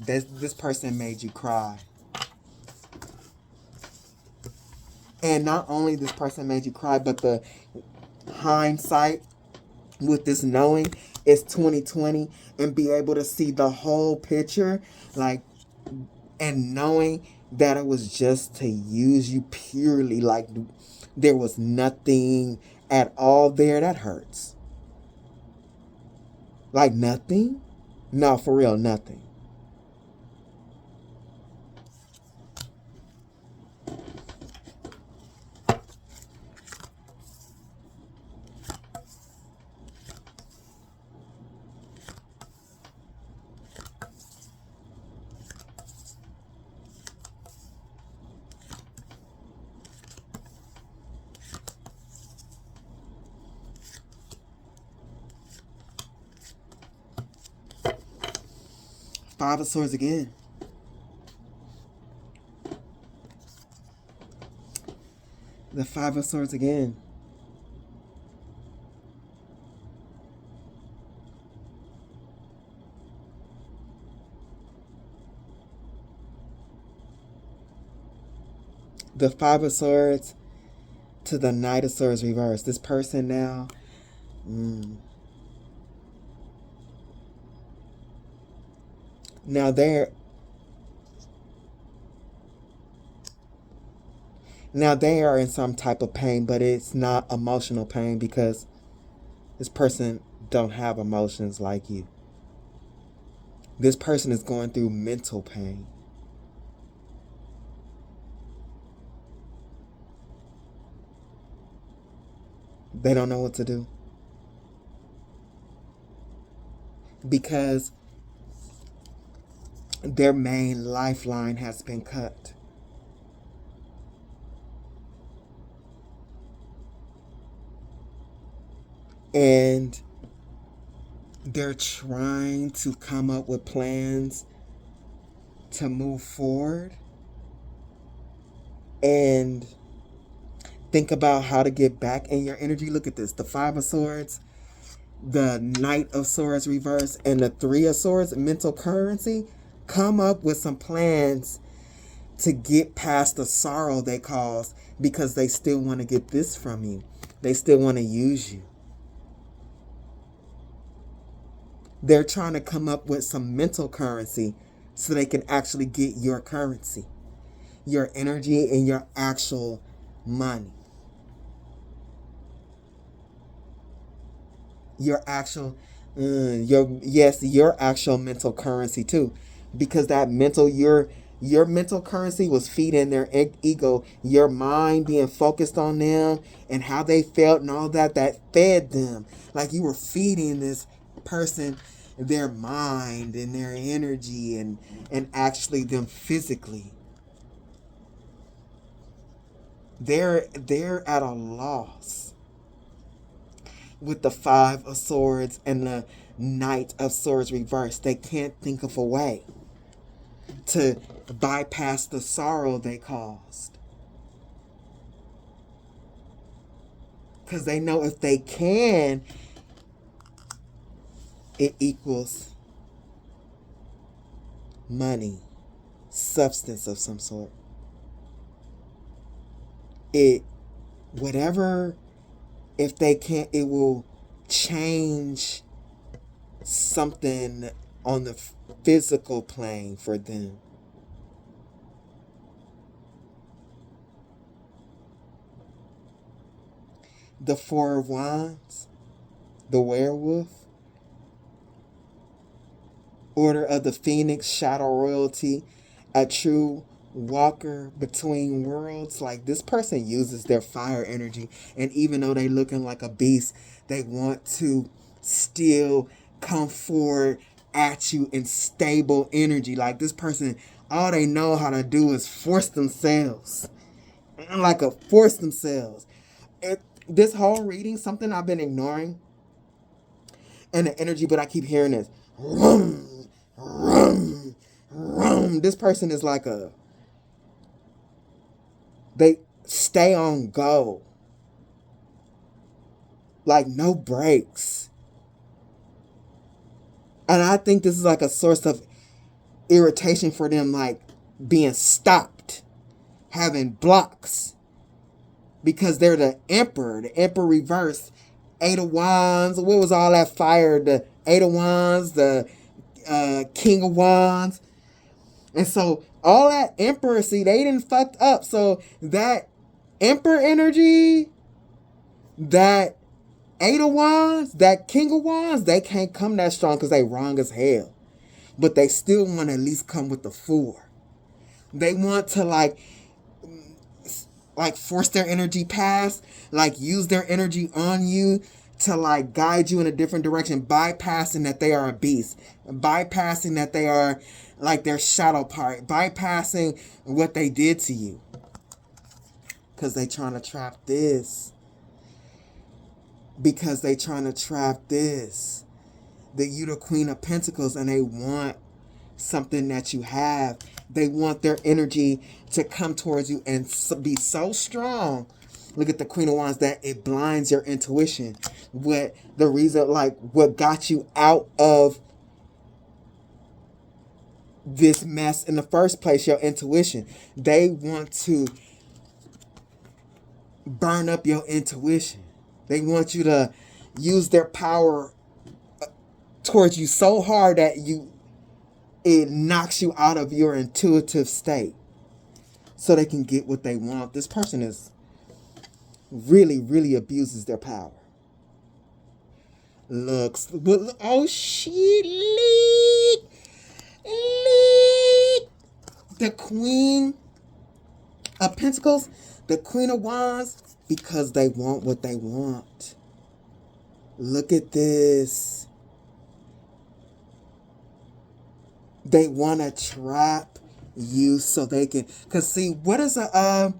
This person made you cry. And not only this person made you cry, but the hindsight with this knowing is 2020 and be able to see the whole picture, like, and knowing that it was just to use you purely, like there was nothing at all there. That hurts. Like nothing? No, for real, nothing. Five of Swords again. The Five of Swords again. the Five of Swords to the Knight of Swords reversed. This person now, now they are in some type of pain, but it's not emotional pain because this person don't have emotions like you. This person is going through mental pain. They don't know what to do. Because their main lifeline has been cut. And they're trying to come up with plans to move forward and think about how to get back in your energy. Look at this. The Five of Swords, the Knight of Swords reverse, and the Three of Swords, mental currency. Come up with some plans to get past the sorrow they cause because they still want to get this from you. They still want to use you. They're trying to come up with some mental currency so they can actually get your currency, your energy, and your actual money. Your actual mental currency too, because that mental your mental currency was feeding their ego, your mind being focused on them and how they felt and all that fed them. Like you were feeding this person their mind and their energy and actually them physically. They're at a loss with the Five of Swords and the Knight of Swords reversed. They can't think of a way to bypass the sorrow they caused. Because they know if they can, it equals money, substance of some sort. If they can't, it will change something on the physical plane for them. The Four of Wands, the Werewolf, Order of the Phoenix, Shadow Royalty, a true walker between worlds. Like this person uses their fire energy, and even though they looking like a beast, they want to still come forward at you in stable energy. Like this person, all they know how to do is force themselves. This whole reading, something I've been ignoring in the energy, but I keep hearing this. Rum, rum, rum. This person is like they stay on go. Like no breaks. And I think this is like a source of irritation for them, like being stopped, having blocks. Because they're the Emperor reversed, Eight of Wands. What was all that fire? The Eight of Wands, the King of Wands. And so all that Emperor, see, they didn't fucked up. So that Emperor energy, that Eight of Wands, that King of Wands, they can't come that strong because they wrong as hell. But they still want to at least come with the Four. They want to like force their energy past, like use their energy on you to like guide you in a different direction, bypassing that they are a beast, bypassing that they are like their shadow part, bypassing what they did to you. Because they trying to trap this. Because they trying to trap this. That you the Queen of Pentacles and they want something that you have. They want their energy to come towards you and be so strong. Look at the Queen of Wands, that it blinds your intuition. What the reason, like what got you out of this mess in the first place, your intuition. They want to burn up your intuition. They want you to use their power towards you so hard that it knocks you out of your intuitive state so they can get what they want. This person is really, really abuses their power. Looks, oh shit, leak. The Queen of Pentacles, the Queen of Wands, because they want what they want. Look at this. They want to trap you so they can, because see, what does a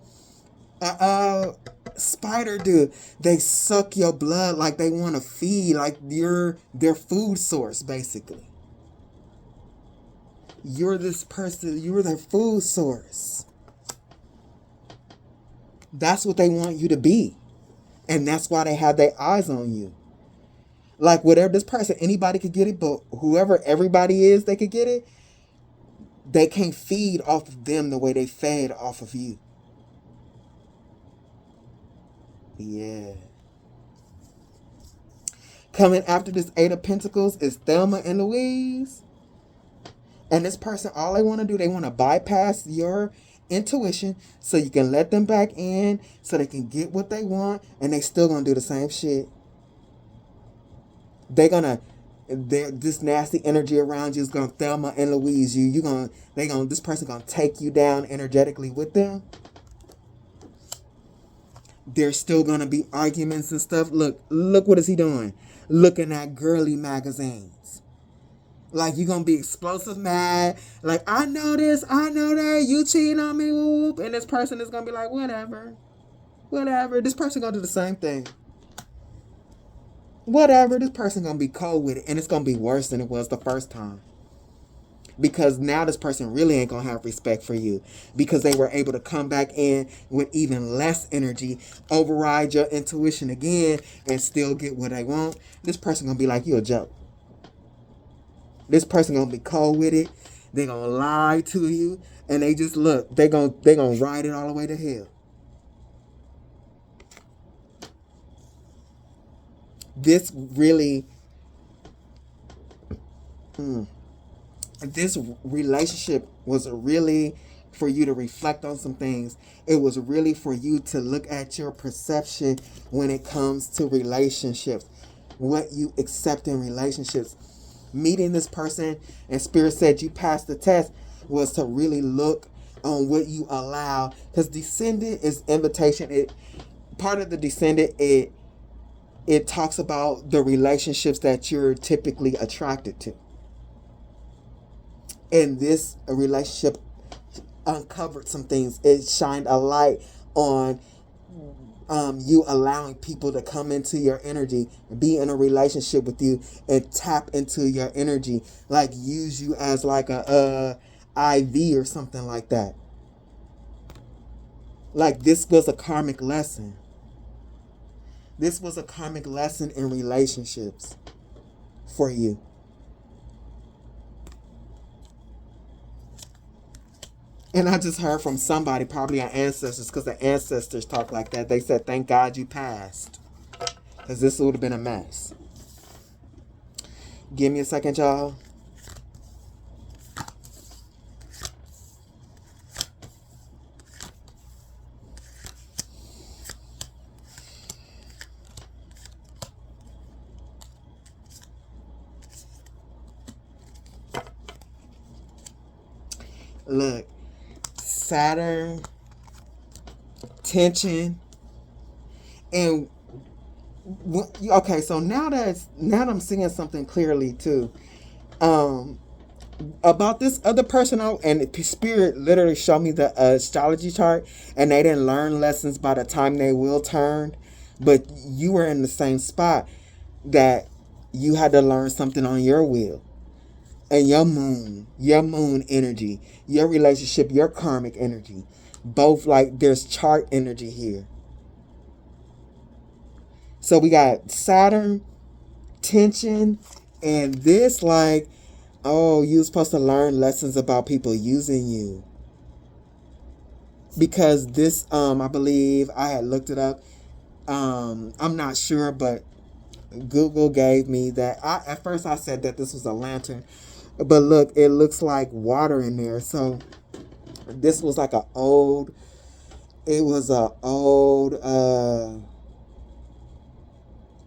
spider do? They suck your blood, like they want to feed, like you're their food source, basically. You're this person, you're their food source. That's what they want you to be. And that's why they have their eyes on you. Like whatever this person, anybody could get it, but whoever everybody is, they could get it. They can't feed off of them the way they fed off of you. Yeah. Coming after this Eight of Pentacles is Thelma and Louise. And this person, all they want to do, they want to bypass your intuition so you can let them back in so they can get what they want, and they still going to do the same shit. This nasty energy around you is going to Thelma and Louise you. This person going to take you down energetically with them. There's still going to be arguments and stuff. Look what is he doing? Looking at girly magazines. Like, you're going to be explosive mad. Like, I know this, I know that. You cheating on me, whoop. And this person is going to be like, whatever. This person going to do the same thing. Whatever. This person going to be cold with it. And it's going to be worse than it was the first time. Because now this person really ain't going to have respect for you. Because they were able to come back in with even less energy. Override your intuition again. And still get what they want. This person going to be like, you a joke. This person gonna be cold with it. They gonna lie to you, and they just look. They gonna ride it all the way to hell. This really, this relationship was really for you to reflect on some things. It was really for you to look at your perception when it comes to relationships, what you accept in relationships. Meeting this person and Spirit said you passed the test was to really look on what you allow, because Descendant is invitation. Part of the Descendant, it talks about the relationships that you're typically attracted to, and this relationship uncovered some things. It shined a light on you allowing people to come into your energy, be in a relationship with you, and tap into your energy, like use you as like a IV or something like that. Like, this was a karmic lesson. This was a karmic lesson in relationships for you. And I just heard from somebody, probably our ancestors, because the ancestors talk like that. They said, thank God you passed, because this would have been a mess. Give me a second, y'all. Look. Saturn, tension, and okay. So now that I'm seeing something clearly too, about this other person. And Spirit literally showed me the astrology chart, and they didn't learn lessons by the time they will turn, but you were in the same spot that you had to learn something on your wheel. And your moon energy, your relationship, your karmic energy, both, like, there's chart energy here. So we got Saturn, tension, and this, like, oh, you're supposed to learn lessons about people using you. because this, I believe I had looked it up. I'm not sure, but Google gave me that. At first I said that this was a lantern, but look, it looks like water in there. So this was like it was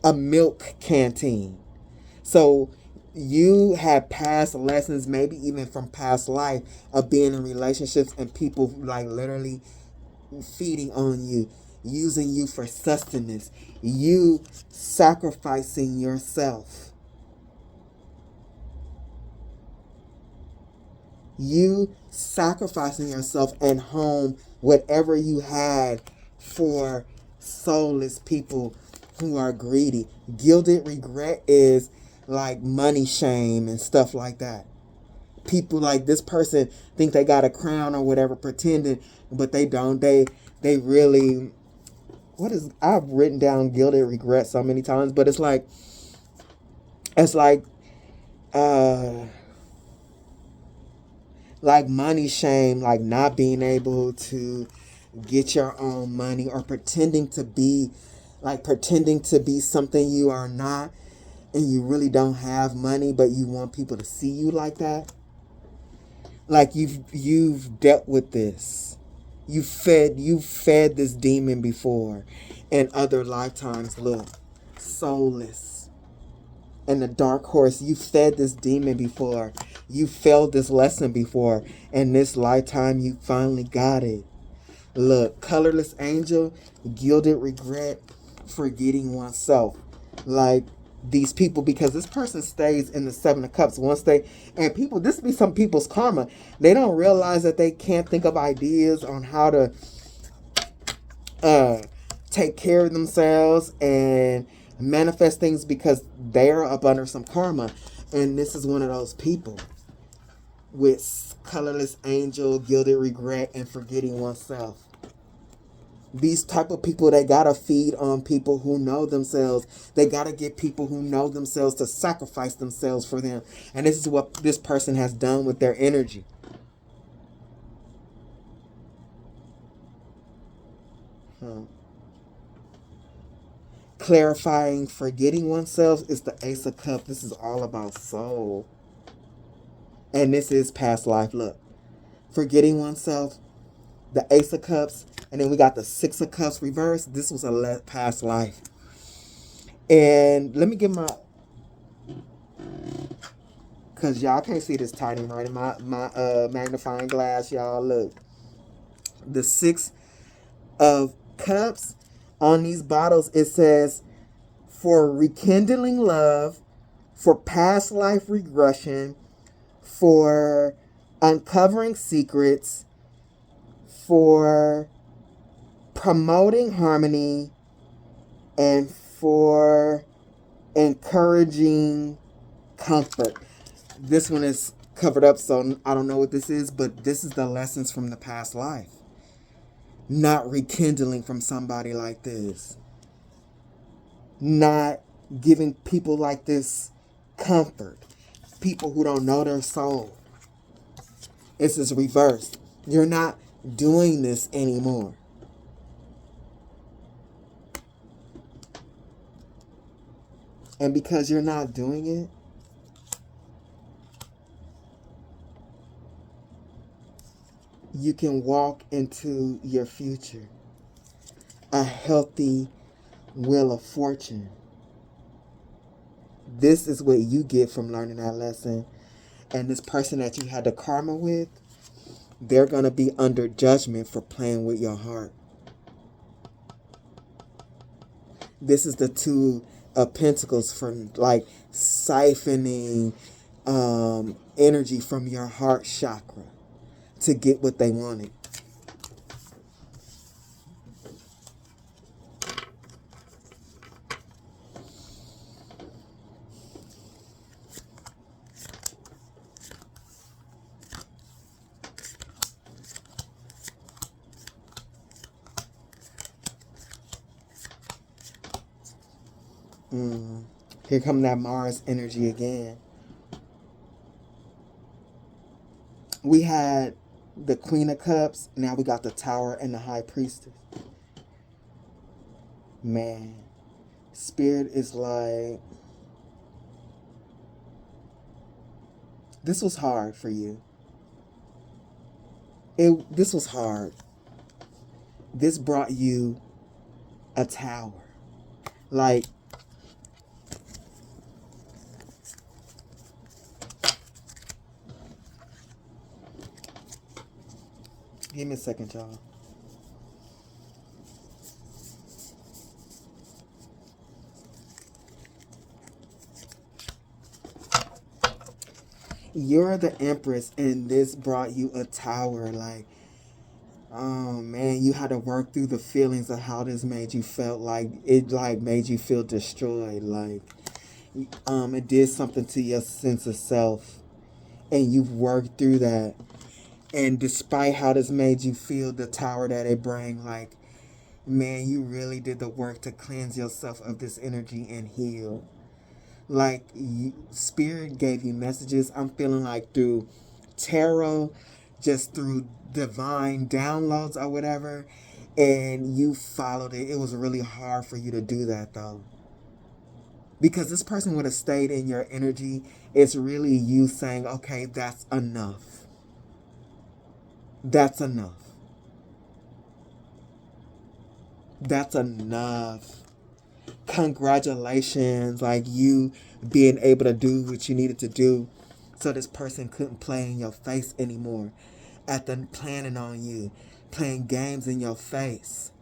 a milk canteen. So you have past lessons, maybe even from past life, of being in relationships and people like literally feeding on you, using you for sustenance, you sacrificing yourself, and home whatever you had for soulless people who are greedy. Gilded regret is like money shame and stuff like that. People like this person think they got a crown or whatever, pretending, but they don't. They really, I've written down gilded regret so many times, but it's like money shame, like not being able to get your own money, or pretending to be something you are not, and you really don't have money, but you want people to see you like that. Like you've dealt with this. You've fed this demon before in other lifetimes. Look, soulless. And the dark horse, you fed this demon before. You failed this lesson before. And this lifetime you finally got it. Look, colorless angel, gilded regret, forgetting oneself. Like these people, because this person stays in the Seven of Cups and people, this be some people's karma. They don't realize that they can't think of ideas on how to take care of themselves and manifest things because they're up under some karma. And this is one of those people with colorless angel, gilded regret, and forgetting oneself. These type of people, they gotta feed on people who know themselves. They gotta get people who know themselves to sacrifice themselves for them. And this is what this person has done with their energy. Clarifying forgetting oneself is the Ace of Cups. This is all about soul. And this is past life. Look, forgetting oneself, the Ace of Cups, and then we got the Six of Cups reversed. This was a past life. And let me get my, because y'all can't see this tiny right in my magnifying glass, y'all. Look, the Six of Cups on these bottles, it says, for rekindling love, for past life regression, for uncovering secrets, for promoting harmony, and for encouraging comfort. This one is covered up, so I don't know what this is, but this is the lessons from the past life. Not rekindling from somebody like this. Not giving people like this comfort. People who don't know their soul. This is reversed. You're not doing this anymore. And because you're not doing it, you can walk into your future. A healthy wheel of fortune. This is what you get from learning that lesson. And this person that you had the karma with, they're going to be under judgment for playing with your heart. This is the Two of Pentacles for like siphoning energy from your heart chakra to get what they wanted. Here come that Mars energy again. We had the Queen of Cups. Now we got the Tower and the High Priestess. Man, Spirit is like, this was hard for you. This was hard. This brought you a tower. Like, give me a second, y'all. You're the Empress, and this brought you a tower. Like, oh man, you had to work through the feelings of how this made you felt. Like, it like made you feel destroyed. Like, it did something to your sense of self, and you've worked through that. And despite how this made you feel, the tower that it bring, like, man, you really did the work to cleanse yourself of this energy and heal. Like, Spirit gave you messages. I'm feeling like through tarot, just through divine downloads or whatever, and you followed it. It was really hard for you to do that, though. Because this person would have stayed in your energy. It's really you saying, okay, that's enough. That's enough. That's enough. Congratulations, like you being able to do what you needed to do so this person couldn't play in your face anymore. After planning on you, playing games in your face.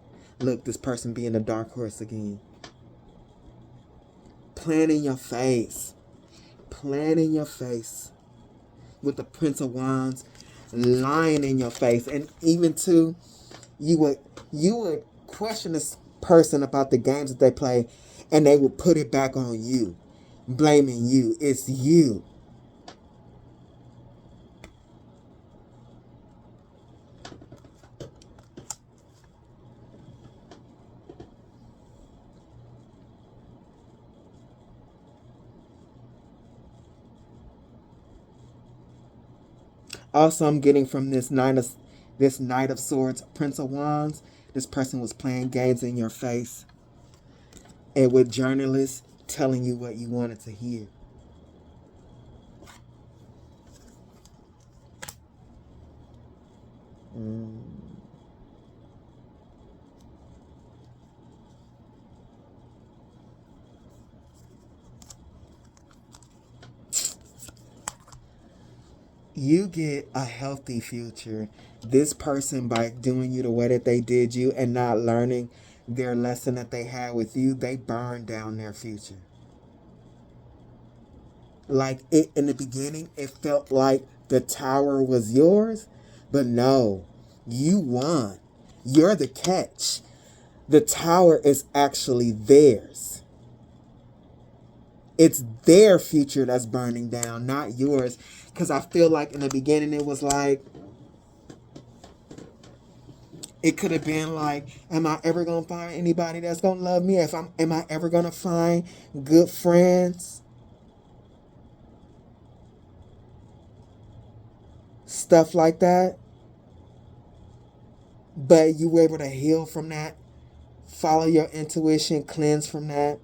Look, this person being a dark horse again. Playing in your face. Playing in your face. With the Prince of Wands lying in your face. And even too, you would question this person about the games that they play, and they will put it back on you, blaming you. It's you. Also, I'm getting from this Knight of Swords, Prince of Wands, this person was playing games in your face, and with journalists telling you what you wanted to hear. You get a healthy future. This person, by doing you the way that they did you and not learning their lesson that they had with you, they burned down their future. Like, it in the beginning, it felt like the tower was yours, but no, you won. You're the catch. The tower is actually theirs. It's their future that's burning down, not yours. Because I feel like in the beginning it was like, it could have been like, am I ever going to find anybody that's going to love me? Am I ever going to find good friends? Stuff like that. But you were able to heal from that, follow your intuition, cleanse from that,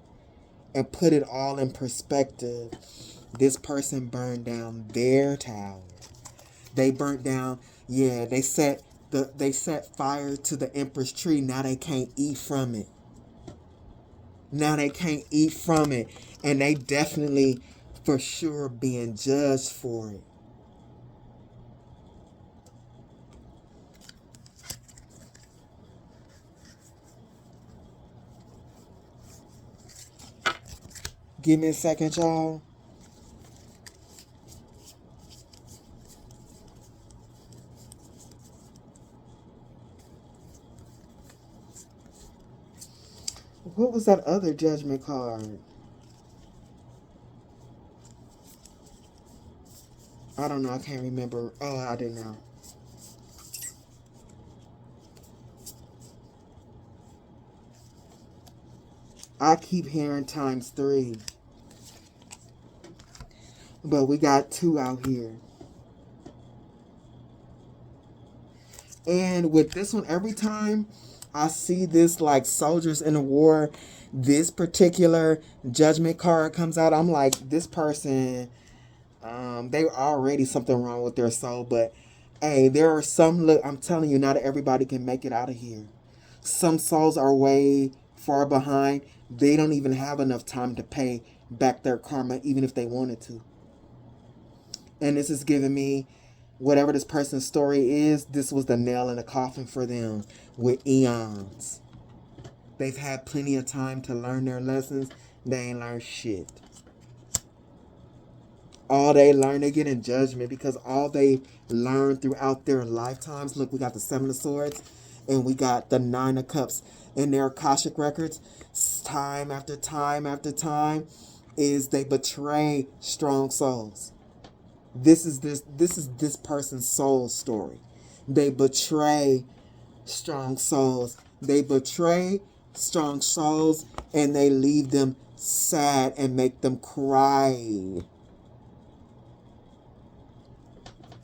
and put it all in perspective. This person burned down their tower. They burnt down, they set fire to the Empress tree. Now they can't eat from it. And they definitely, for sure, being judged for it. Give me a second, y'all. What was that other judgment card? I don't know. I can't remember. Oh, I didn't know. I keep hearing ×3. But we got 2 out here. And with this one, every time I see this, like soldiers in a war, this particular judgment card comes out, I'm like, this person, they already something wrong with their soul. But hey, there are some, look, I'm telling you, not everybody can make it out of here. Some souls are way far behind. They don't even have enough time to pay back their karma, even if they wanted to. And this is giving me, whatever this person's story is, this was the nail in the coffin for them with eons. They've had plenty of time to learn their lessons. They ain't learned shit. All they learn, they get in judgment because all they learned throughout their lifetimes. Look, we got the Seven of Swords and we got the Nine of Cups in their Akashic records. Time after time after time is they betray strong souls. This is this person's soul story. They betray strong souls. They betray strong souls and they leave them sad and make them cry.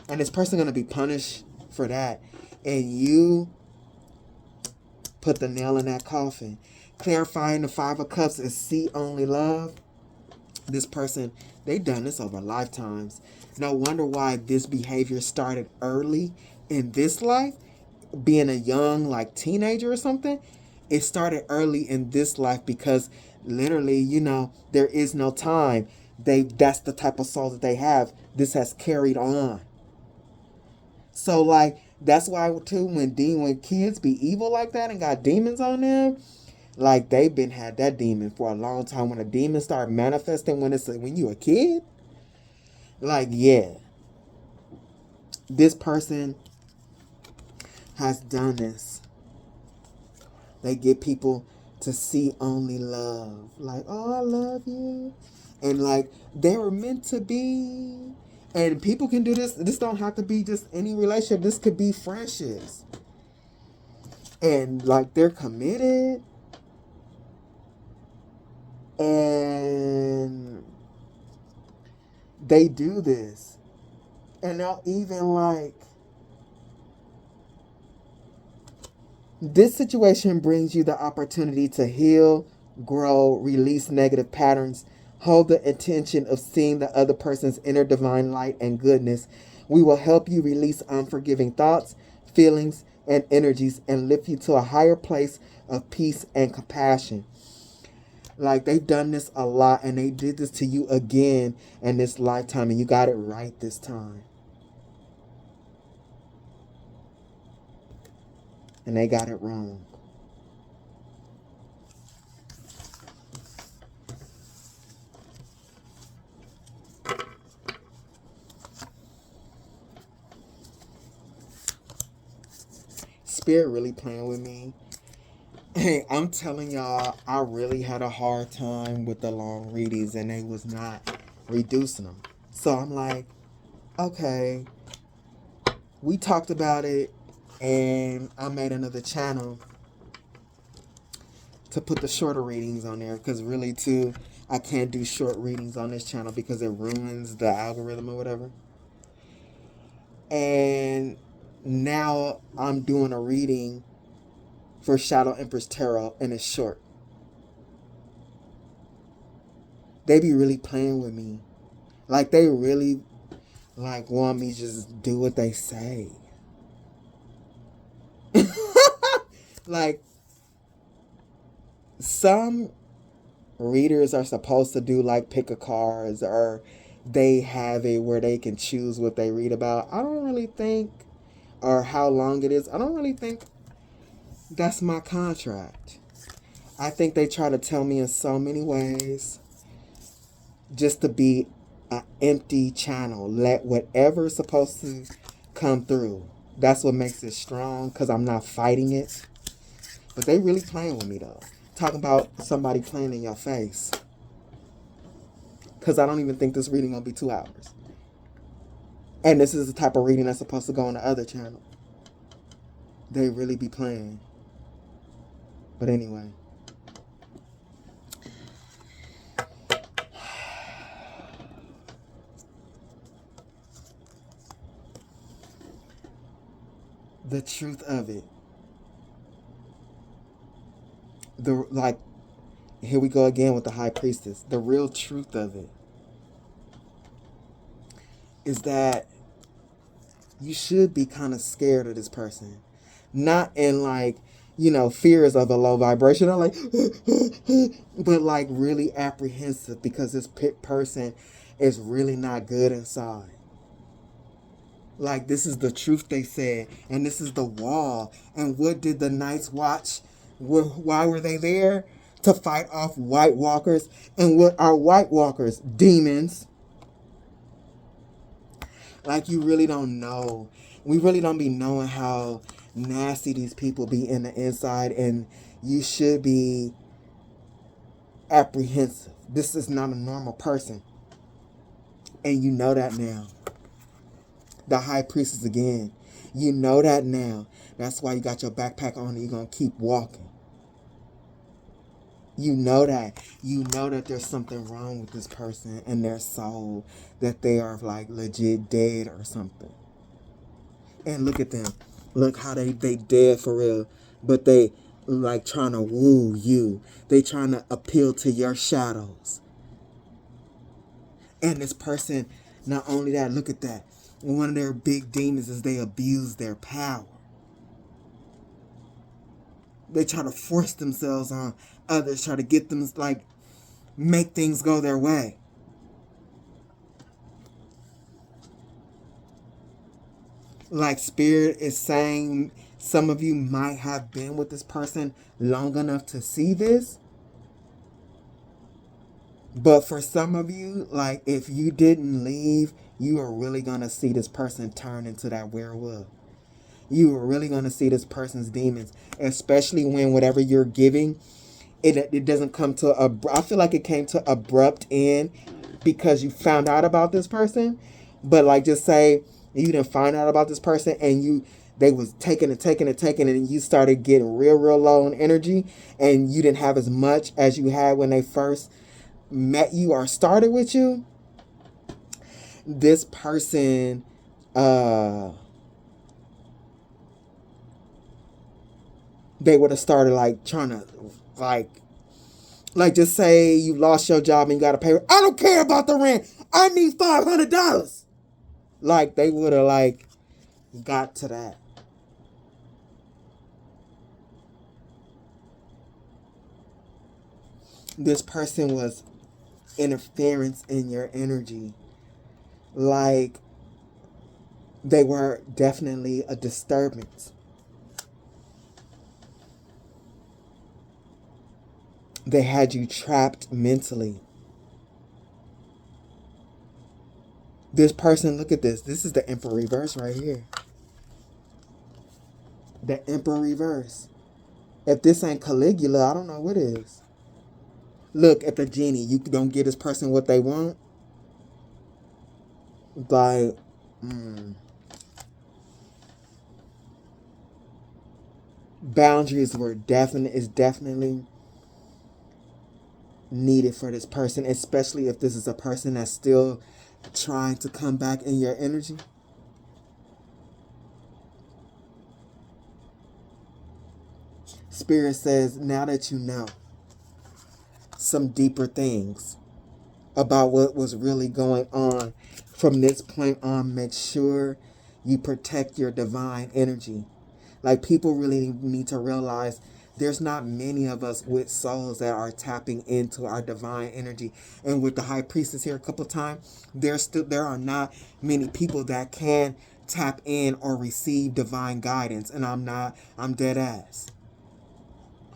And this person going to be punished for that. And you put the nail in that coffin. Clarifying the Five of Cups is see only love. This person, they done this over lifetimes. No wonder why this behavior started early in this life. Being a young, like, teenager or something. It started early in this life because literally, you know, there is no time. That's the type of soul that they have. This has carried on. So, like, that's why, too, when kids be evil like that and got demons on them, like, they've been had that demon for a long time. When a demon start manifesting when you a kid, like, yeah. This person has done this. They get people to see only love. Like, oh, I love you. And, like, they were meant to be. And people can do this. This don't have to be just any relationship. This could be friendships. And, like, they're committed. And they do this. And they'll even, like, this situation brings you the opportunity to heal, grow, release negative patterns. Hold the intention of seeing the other person's inner divine light and goodness. We will help you release unforgiving thoughts, feelings, and energies and lift you to a higher place of peace and compassion. Like, they've done this a lot and they did this to you again in this lifetime and you got it right this time. And they got it wrong. Spirit really playing with me. Hey, I'm telling y'all, I really had a hard time with the long readings and they was not reducing them. So I'm like, okay, we talked about it and I made another channel to put the shorter readings on there because really too, I can't do short readings on this channel because it ruins the algorithm or whatever. And now I'm doing a reading for Shadow Empress Tarot and it's short. They be really playing with me. Like, they really, like, want me to just do what they say. Like, some readers are supposed to do, like, pick a cards or they have it where they can choose what they read about. I don't really think, or how long it is, I don't really think that's my contract. I think they try to tell me in so many ways just to be an empty channel. Let whatever's supposed to come through. That's what makes it strong because I'm not fighting it. But they really playing with me though. Talking about somebody playing in your face. Because I don't even think this reading going to be 2 hours. And this is the type of reading that's supposed to go on the other channel. They really be playing. But anyway. The truth of it. Here we go again with the High Priestess. The real truth of it is that you should be kind of scared of this person. Not in fears of a low vibration, or but really apprehensive because this person is really not good inside. This is the truth they said, and this is the wall. And what did the Knights watch? Why were they there? To fight off White Walkers. And what are White Walkers? Demons. You really don't know. We really don't be knowing how nasty these people be in the inside, and you should be apprehensive. This is not a normal person. And you know that now. The High Priestess again. You know that now. That's why you got your backpack on and you're going to keep walking. You know that. You know that there's something wrong with this person and their soul. That they are legit dead or something. And look at them. Look how they dead for real. But they trying to woo you. They trying to appeal to your shadows. And this person, not only that, look at that. One of their big demons is they abuse their power. They try to force themselves on others, try to get them, make things go their way. Spirit is saying some of you might have been with this person long enough to see this. But for some of you, if you didn't leave, you are really going to see this person turn into that werewolf. You are really going to see this person's demons. Especially when whatever you're giving, it doesn't come to I feel like it came to abrupt end because you found out about this person. But just say you didn't find out about this person and they was taking and you started getting real low on energy and you didn't have as much as you had when they first met you or started with you. This person they would have started trying to just say you lost your job and you got to pay. I don't care about the rent. I need $500. They would have got to that. This person was interference in your energy. They were definitely a disturbance. They had you trapped mentally. This person, look at this. This is the Emperor reverse right here. The Emperor reverse. If this ain't Caligula, I don't know what is. Look at the genie. You don't give this person what they want. Boundaries is definitely needed for this person, especially if this is a person that's still trying to come back in your energy. Spirit says, now that you know some deeper things about what was really going on from this point on, make sure you protect your divine energy. People really need to realize there's not many of us with souls that are tapping into our divine energy. And with the High Priestess here a couple of times, there are not many people that can tap in or receive divine guidance. And I'm dead ass.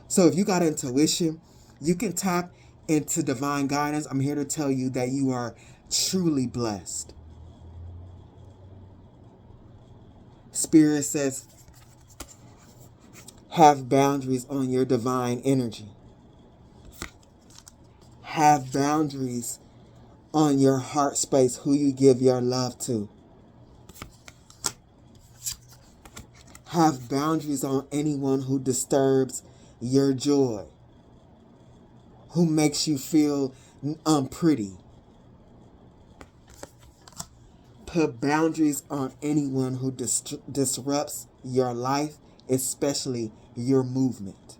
So if you got intuition, you can tap into divine guidance. I'm here to tell you that you are truly blessed. Spirit says, have boundaries on your divine energy. Have boundaries on your heart space, who you give your love to. Have boundaries on anyone who disturbs your joy, who makes you feel unpretty. Put boundaries on anyone who disrupts your life, especially your movement.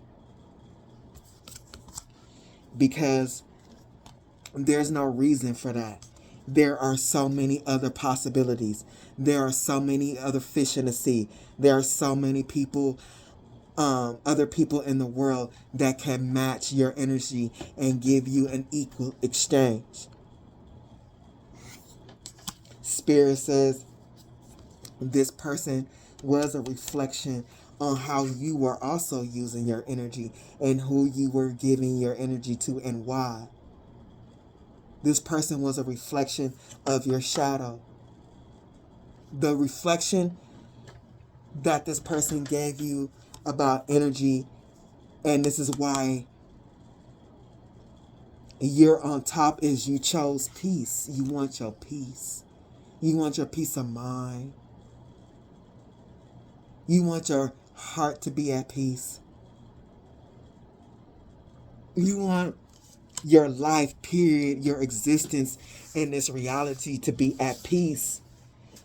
Because there's no reason for that. There are so many other possibilities. There are so many other fish in the sea. There are so many people, other people in the world that can match your energy and give you an equal exchange. Spirit says this person was a reflection on how you were also using your energy and who you were giving your energy to and why. This person was a reflection of your shadow. The reflection that this person gave you about energy, and this is why you're on top, is you chose peace. You want your peace. You want your peace of mind. You want your heart to be at peace. You want your life, period, your existence in this reality to be at peace.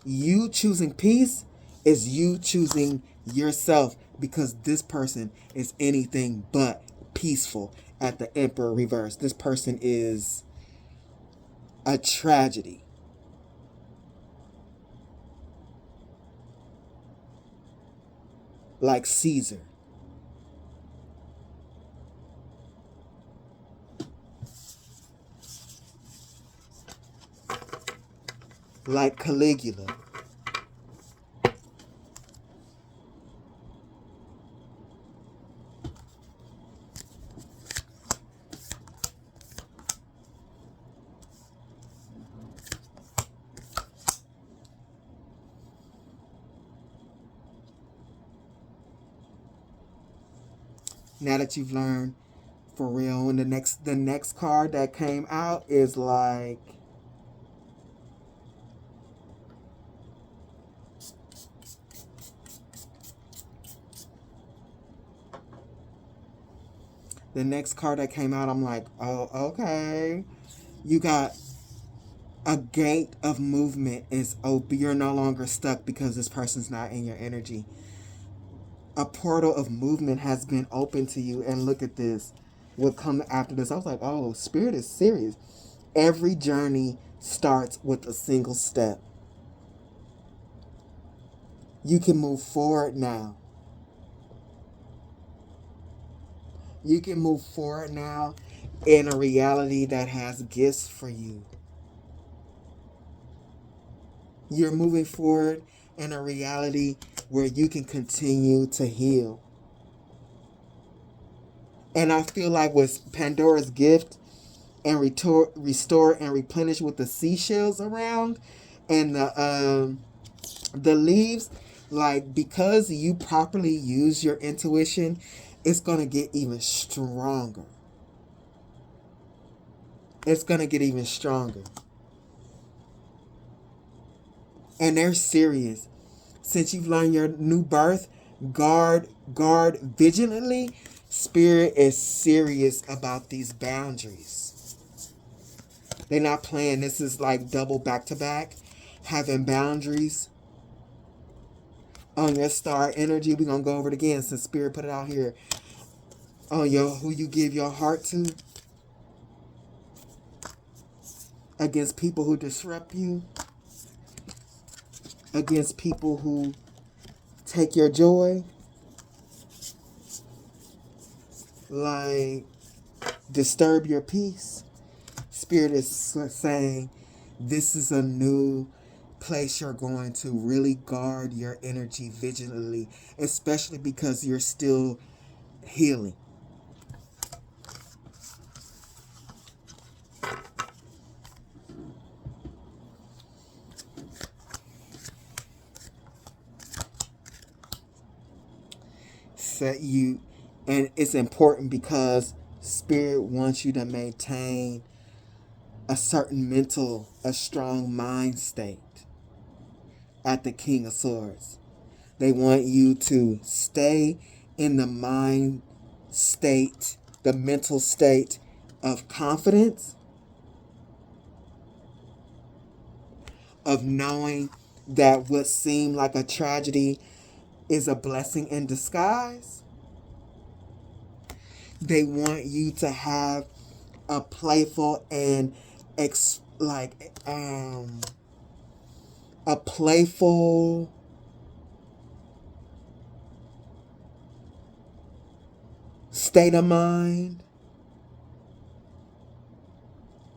You choosing peace is you choosing yourself, because this person is anything but peaceful at the Emperor reverse. This person is a tragedy. Like Caesar. Like Caligula. Now that you've learned for real, and the next card that came out is like the next card that came out, I'm like, oh, okay. You got a gate of movement is open. You're no longer stuck because this person's not in your energy. A portal of movement has been open to you. And look at this. What come after this? I was like, oh, Spirit is serious. Every journey starts with a single step. You can move forward now. You can move forward now in a reality that has gifts for you. You're moving forward in a reality where you can continue to heal. And I feel like with Pandora's gift and restore and replenish with the seashells around and the leaves, like, because you properly use your intuition, it's going to get even stronger. It's going to get even stronger. And they're serious. Since you've learned your new birth, guard vigilantly. Spirit is serious about these boundaries. They're not playing. This is like double back-to-back. Having boundaries on your star energy. We're going to go over it again since Spirit put it out here. On who you give your heart to. Against people who disrupt you. Against people who take your joy. Like, disturb your peace. Spirit is saying this is a new place you're going to really guard your energy vigilantly, especially because you're still healing. And it's important because Spirit wants you to maintain a strong mind state at the King of Swords. They want you to stay in the mind state, the mental state of confidence, of knowing that what seemed like a tragedy is a blessing in disguise. They want you to have a playful and a playful state of mind,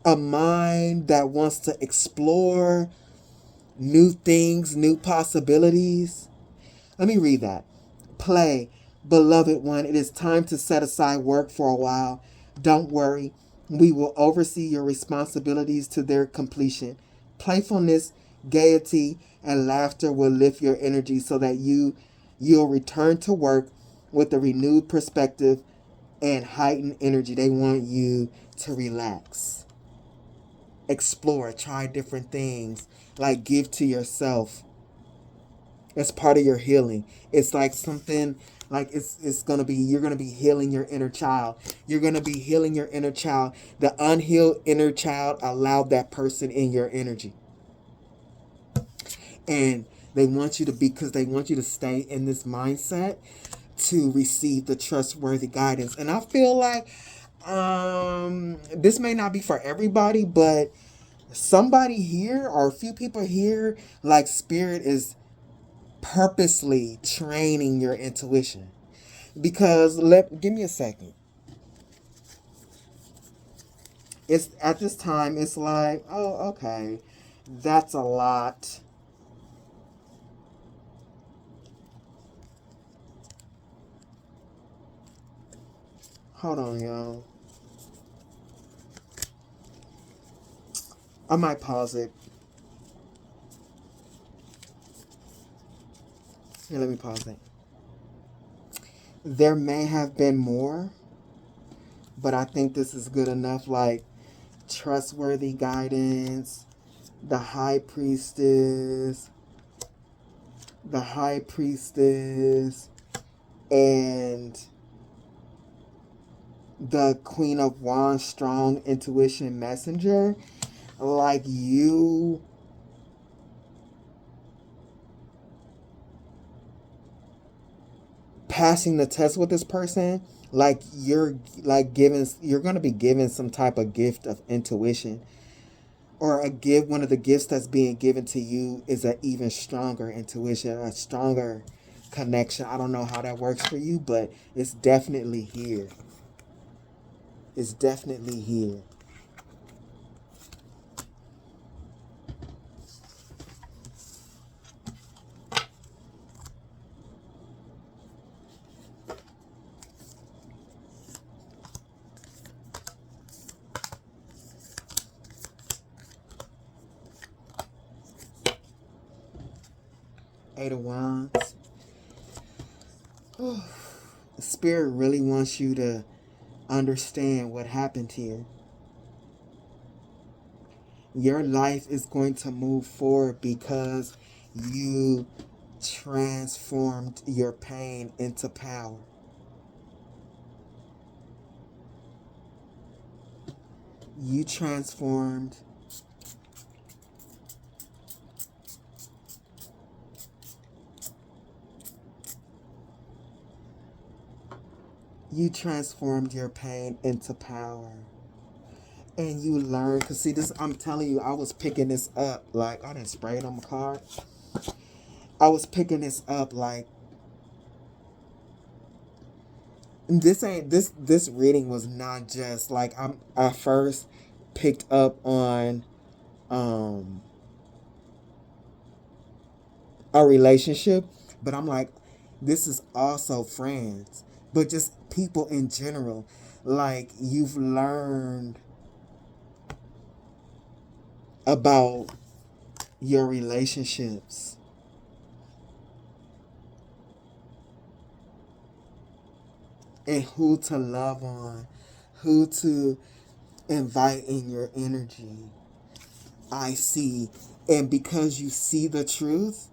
a mind that wants to explore new things, new possibilities. Let me read that. Play, beloved one, it is time to set aside work for a while. Don't worry, we will oversee your responsibilities to their completion. Playfulness, gaiety, and laughter will lift your energy so that you'll return to work with a renewed perspective and heightened energy. They want you to relax, explore, try different things, like give to yourself. It's part of your healing. It's like something like it's gonna be, you're gonna be healing your inner child. You're gonna be healing your inner child. The unhealed inner child allowed that person in your energy. And they want you to be, because they want you to stay in this mindset to receive the trustworthy guidance. And I feel like this may not be for everybody, but somebody here or a few people here, like spirit is purposely training your intuition. Because give me a second. It's at this time, it's like, oh, okay, that's a lot. Hold on, y'all. I might pause it. Here, let me pause it. There may have been more, but I think this is good enough. Like, trustworthy guidance, the high priestess, and the Queen of Wands, strong intuition messenger. Like, you passing the test with this person, like you're going to be given some type of gift of intuition, or a gift. One of the gifts that's being given to you is an even stronger intuition, a stronger connection. I don't know how that works for you, but it's definitely here. It's definitely here. Eight of Wands. Spirit really wants you to understand what happened here. Your life is going to move forward because you transformed your pain into power. You transformed your pain into power. And you learn, because see this, I'm telling you, I was picking this up, like, I didn't spray it on my card. I was picking this up, like, this reading was not just, like, I first picked up on, a relationship, but I'm like, this is also friends, but just people in general. Like, you've learned about your relationships, and who to love on, who to invite in your energy. I see. And because you see the truth,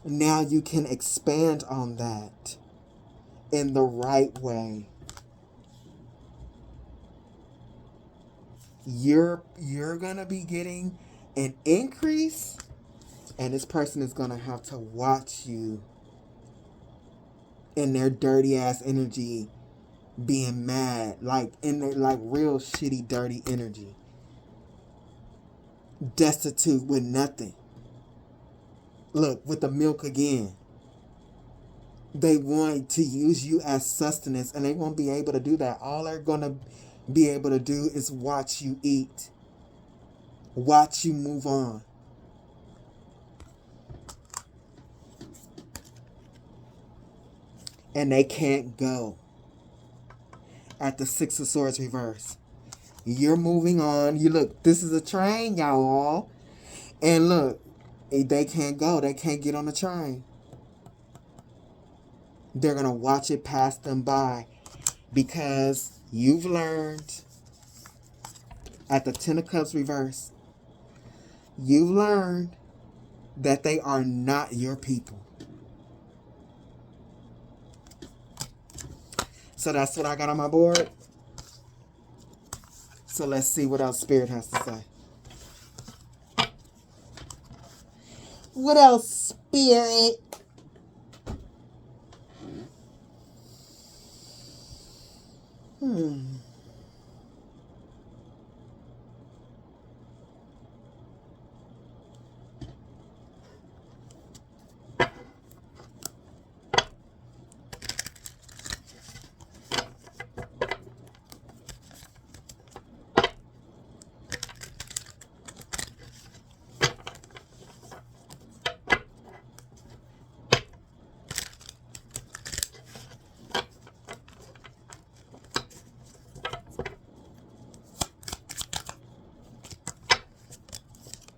now you can expand on that in the right way. You're gonna be getting an increase, and this person is gonna have to watch you in their dirty ass energy, being mad, like in their like real shitty dirty energy, destitute with nothing. Look, with the milk again. They want to use you as sustenance, and they won't be able to do that. All they're going to be able to do is watch you eat, watch you move on. And they can't go. At the Six of Swords reverse, you're moving on. You look, this is a train, y'all. And look, they can't go. They can't get on the train. They're going to watch it pass them by because you've learned at the Ten of Cups reverse, you've learned that they are not your people. So that's what I got on my board. So let's see what else Spirit has to say. What else, Spirit?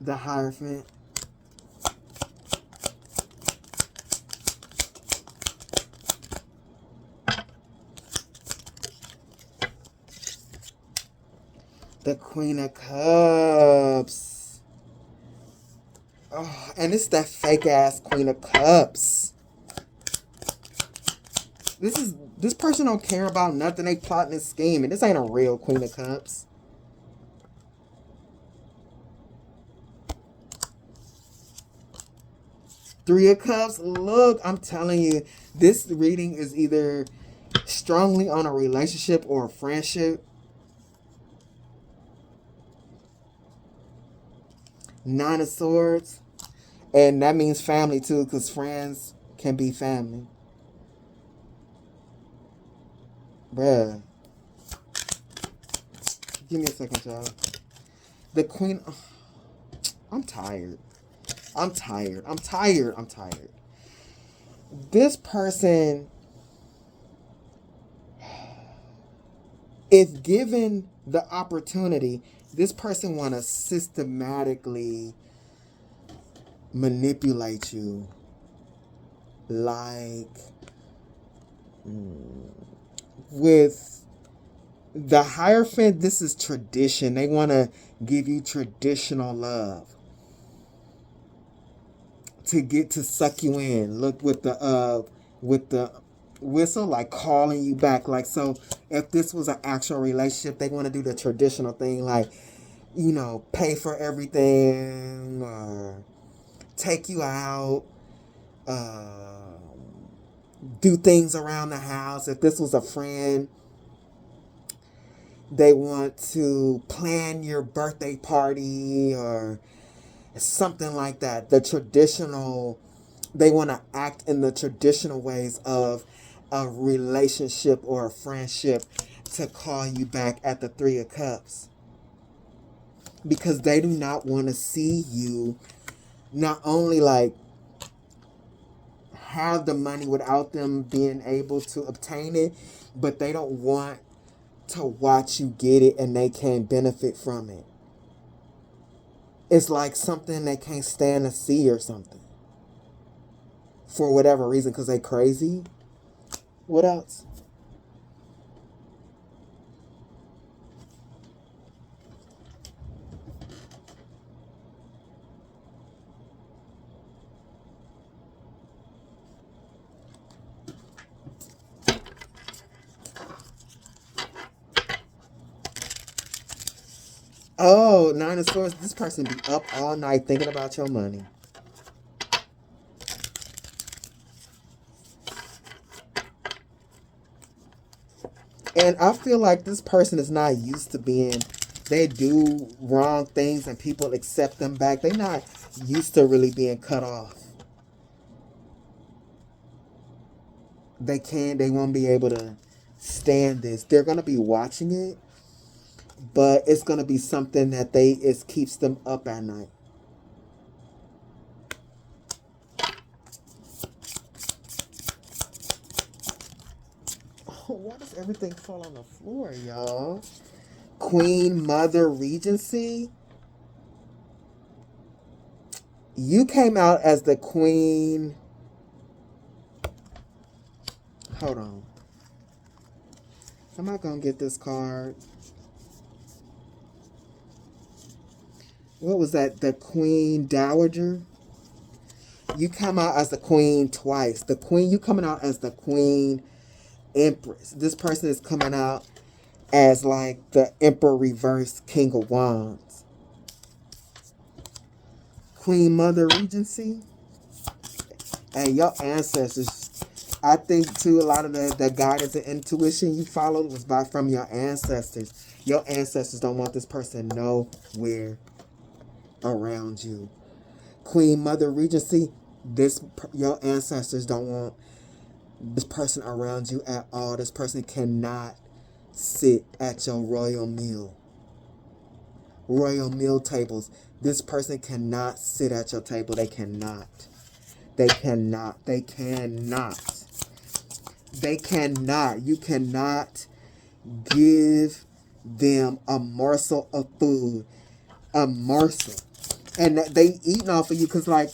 The Hierophant. The Queen of Cups. Oh, and it's that fake ass Queen of Cups. This person don't care about nothing. They plotting and scheming. This ain't a real Queen of Cups. Three of Cups. Look, I'm telling you, this reading is either strongly on a relationship or a friendship. Nine of Swords. And that means family too, because friends can be family. Bruh. Give me a second, y'all. The Queen... Oh, I'm tired. I'm tired. This person, if given the opportunity, this person want to systematically manipulate you. Like, with the Hierophant, this is tradition. They want to give you traditional love. To get to suck you in. Look, with the whistle, like calling you back. Like, so if this was an actual relationship, they want to do the traditional thing, like, you know, pay for everything, or take you out, do things around the house. If this was a friend, they want to plan your birthday party or something like that. The traditional, they want to act in the traditional ways of a relationship or a friendship to call you back at the Three of Cups. Because they do not want to see you not only like have the money without them being able to obtain it, but they don't want to watch you get it and they can't benefit from it. It's like something they can't stand to see or something. For whatever reason, because they crazy. What else? Oh, Nine of Swords. This person be up all night thinking about your money. And I feel like this person is not used to being, they do wrong things and people accept them back. They're not used to really being cut off. They won't be able to stand this. They're going to be watching it, but it's going to be something that it keeps them up at night. Oh, why does everything fall on the floor, y'all? Queen, Mother, Regency. You came out as the Queen. Hold on. Am I going to get this card? What was that? The Queen Dowager? You come out as the Queen twice. The Queen, you coming out as the Queen Empress. This person is coming out as like the Emperor reverse King of Wands. Queen, Mother, Regency. And your ancestors, I think too, a lot of the guidance and intuition you followed was from your ancestors. Your ancestors don't want this person nowhere around you. Queen, Mother, Regency, your ancestors don't want this person around you at all. This person cannot sit at your royal meal tables. This person cannot sit at your table. They cannot. You cannot give them a morsel of food. A morsel. And they eating off of you because, like,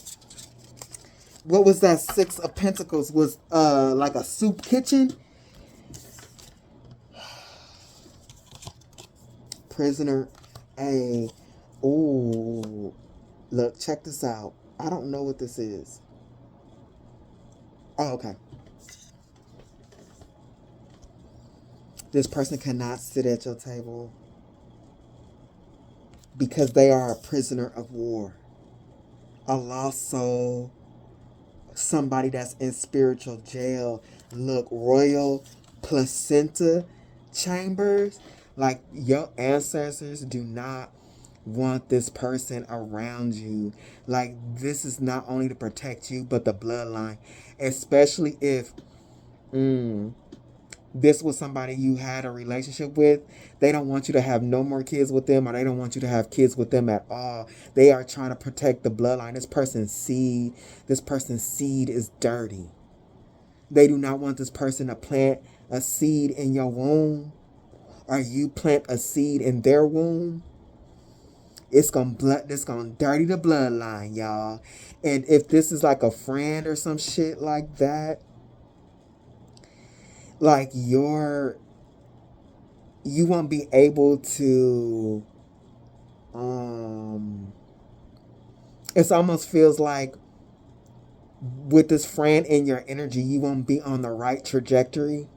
what was that? 6 of Pentacles was like a soup kitchen. Prisoner. Hey. Ooh. Look, check this out. I don't know what this is. Oh, okay. This person cannot sit at your table because they are a prisoner of war. A lost soul. Somebody that's in spiritual jail. Look, royal placenta chambers. Like, your ancestors do not want this person around you. Like, this is not only to protect you, but the bloodline. Especially if this was somebody you had a relationship with. They don't want you to have no more kids with them, or they don't want you to have kids with them at all. They are trying to protect the bloodline. This person's seed is dirty. They do not want this person to plant a seed in your womb, or you plant a seed in their womb. It's gonna dirty the bloodline, y'all. And if this is like a friend or some shit like that, like you won't be able to it almost feels like with this friend in your energy, you won't be on the right trajectory.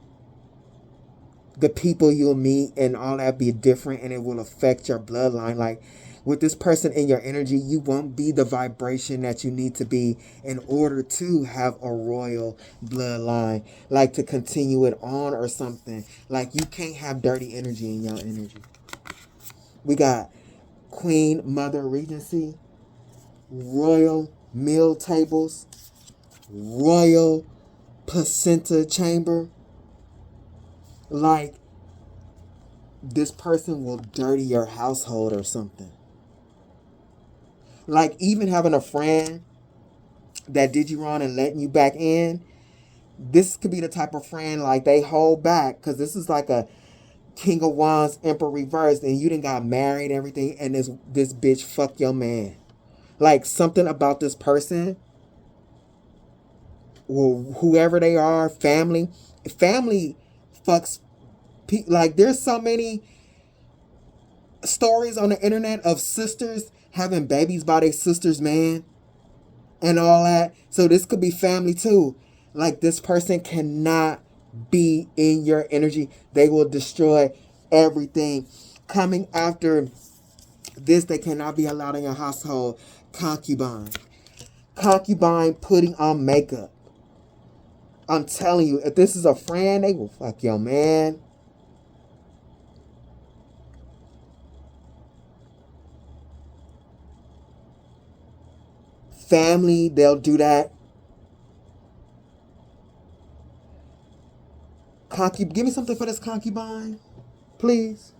The people you'll meet and all that be different, and it will affect your bloodline. Like, with this person in your energy, you won't be the vibration that you need to be in order to have a royal bloodline, like to continue it on or something. Like, you can't have dirty energy in your energy. We got Queen, Mother, Regency, royal meal tables, royal placenta chamber. Like, this person will dirty your household or something. Like, even having a friend that did you wrong and letting you back in, this could be the type of friend, like, they hold back, because this is like a King of Wands, Emperor reversed, and you done got married and everything, and this bitch fuck your man. Like, something about this person, or whoever they are, family fucks. Like, there's so many stories on the internet of sisters having babies by their sister's man and all that. So this could be family too. Like, this person cannot be in your energy. They will destroy everything. Coming after this, they cannot be allowed in your household. Concubine putting on makeup. I'm telling you, if this is a friend, they will fuck your man. family, they'll do that. Give me something for this concubine, please.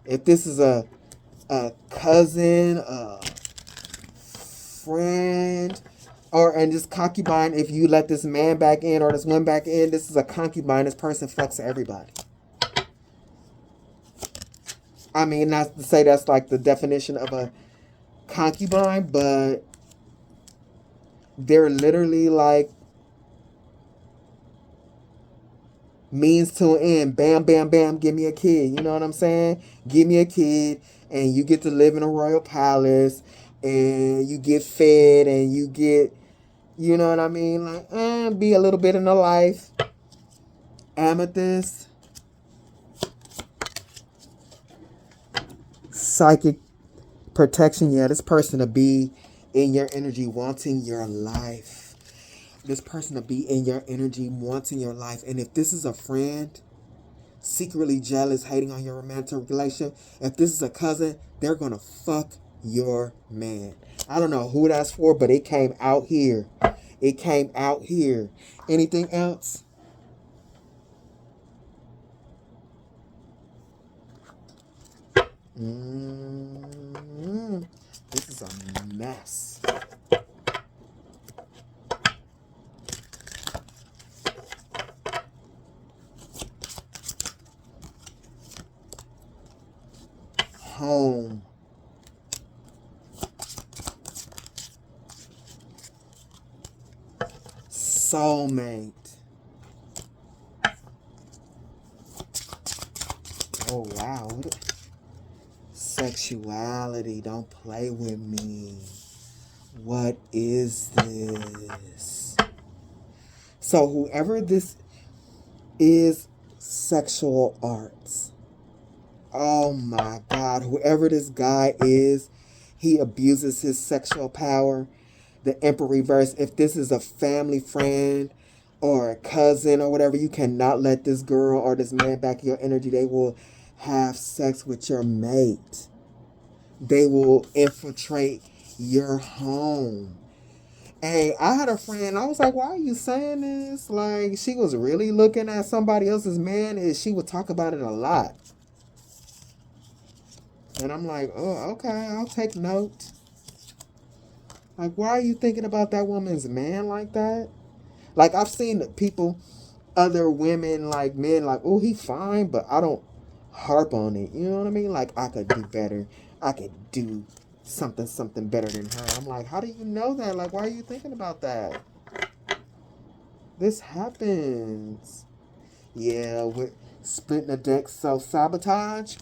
If this is a cousin, a friend, and this concubine, if you let this man back in or this woman back in, this is a concubine. This person fucks everybody. I mean, not to say that's like the definition of a concubine, but they're literally like means to an end. Bam, bam, bam, give me a kid. You know what I'm saying? Give me a kid, and you get to live in a royal palace, and you get fed, and you get, you know what I mean? Like, be a little bit in the life. Amethyst. Psychic protection. Yeah, this person to be in your energy, wanting your life. This person to be in your energy, wanting your life. And if this is a friend, secretly jealous, hating on your romantic relationship, if this is a cousin, they're going to fuck your man. I don't know who that's for, but it came out here. It came out here. Anything else? This is a mess. Home. Soulmate. Oh, wow. Sexuality. Don't play with me. What is this? So whoever this is, sexual arts. Oh my God. Whoever this guy is, he abuses his sexual power. The Emperor reverse. If this is a family friend or a cousin or whatever, you cannot let this girl or this man back in your energy. They will have sex with your mate. They will infiltrate your home. Hey, I had a friend, I was like, why are you saying this? Like, she was really looking at somebody else's man, and she would talk about it a lot. And I'm like, oh, okay, I'll take note. Like, why are you thinking about that woman's man like that? Like, I've seen people, other women, like men, like, oh, he fine, but I don't harp on it. You know what I mean? Like, I could do better. I could do something better than her. I'm like, how do you know that? Like, why are you thinking about that? This happens. Yeah, with splitting the deck, self-sabotage.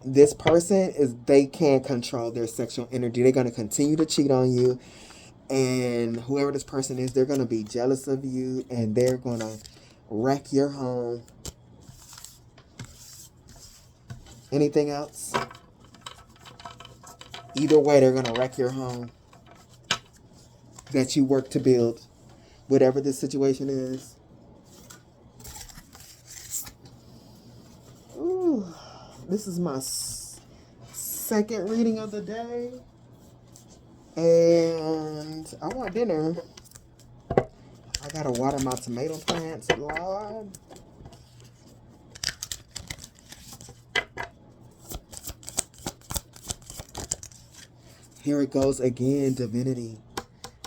This person they can't control their sexual energy. They're going to continue to cheat on you. And whoever this person is, they're going to be jealous of you. And they're going to wreck your home. Anything else? Either way, they're going to wreck your home that you work to build. Whatever this situation is. Ooh, this is my second reading of the day. And I want dinner. I gotta water my tomato plants, Lord. Here it goes again, divinity.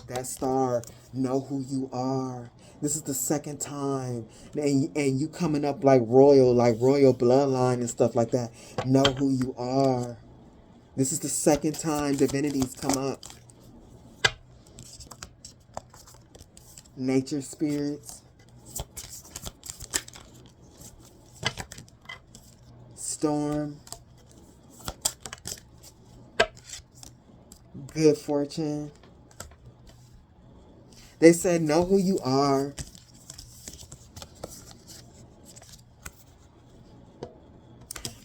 That star, know who you are. This is the second time. And you coming up like royal bloodline and stuff like that. Know who you are. This is the second time divinities come up. Nature spirits. Storm. Good fortune. They said, know who you are.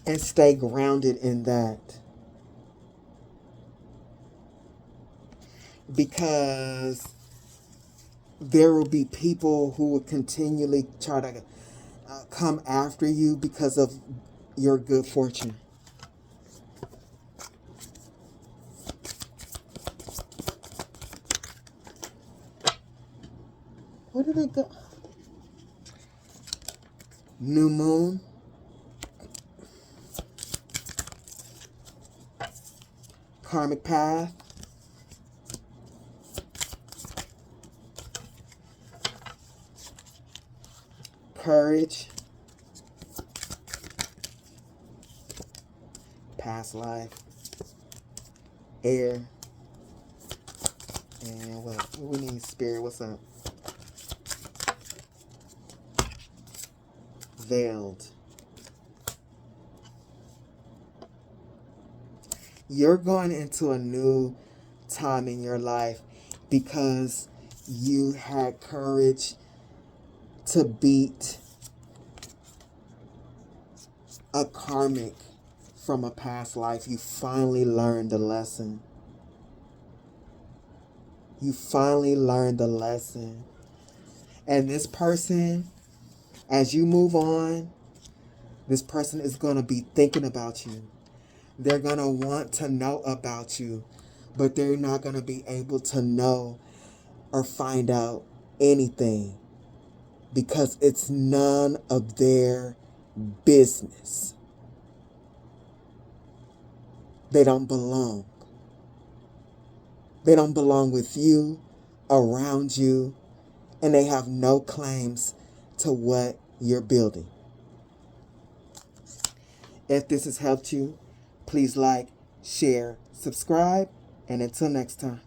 And stay grounded in that. Because there will be people who will continually try to come after you because of your good fortune. Where did it go? New moon. Karmic path. Courage. Past life. Air. And what we need? Spirit. What's up? Veiled. You're going into a new time in your life because you had courage to beat a karmic from a past life. You finally learned the lesson. You finally learned the lesson. And this person, as you move on, this person is going to be thinking about you. They're going to want to know about you, but they're not going to be able to know or find out anything because it's none of their business. They don't belong. They don't belong with you, around you, and they have no claims to what you're building. If this has helped you, please like, share, subscribe, and until next time.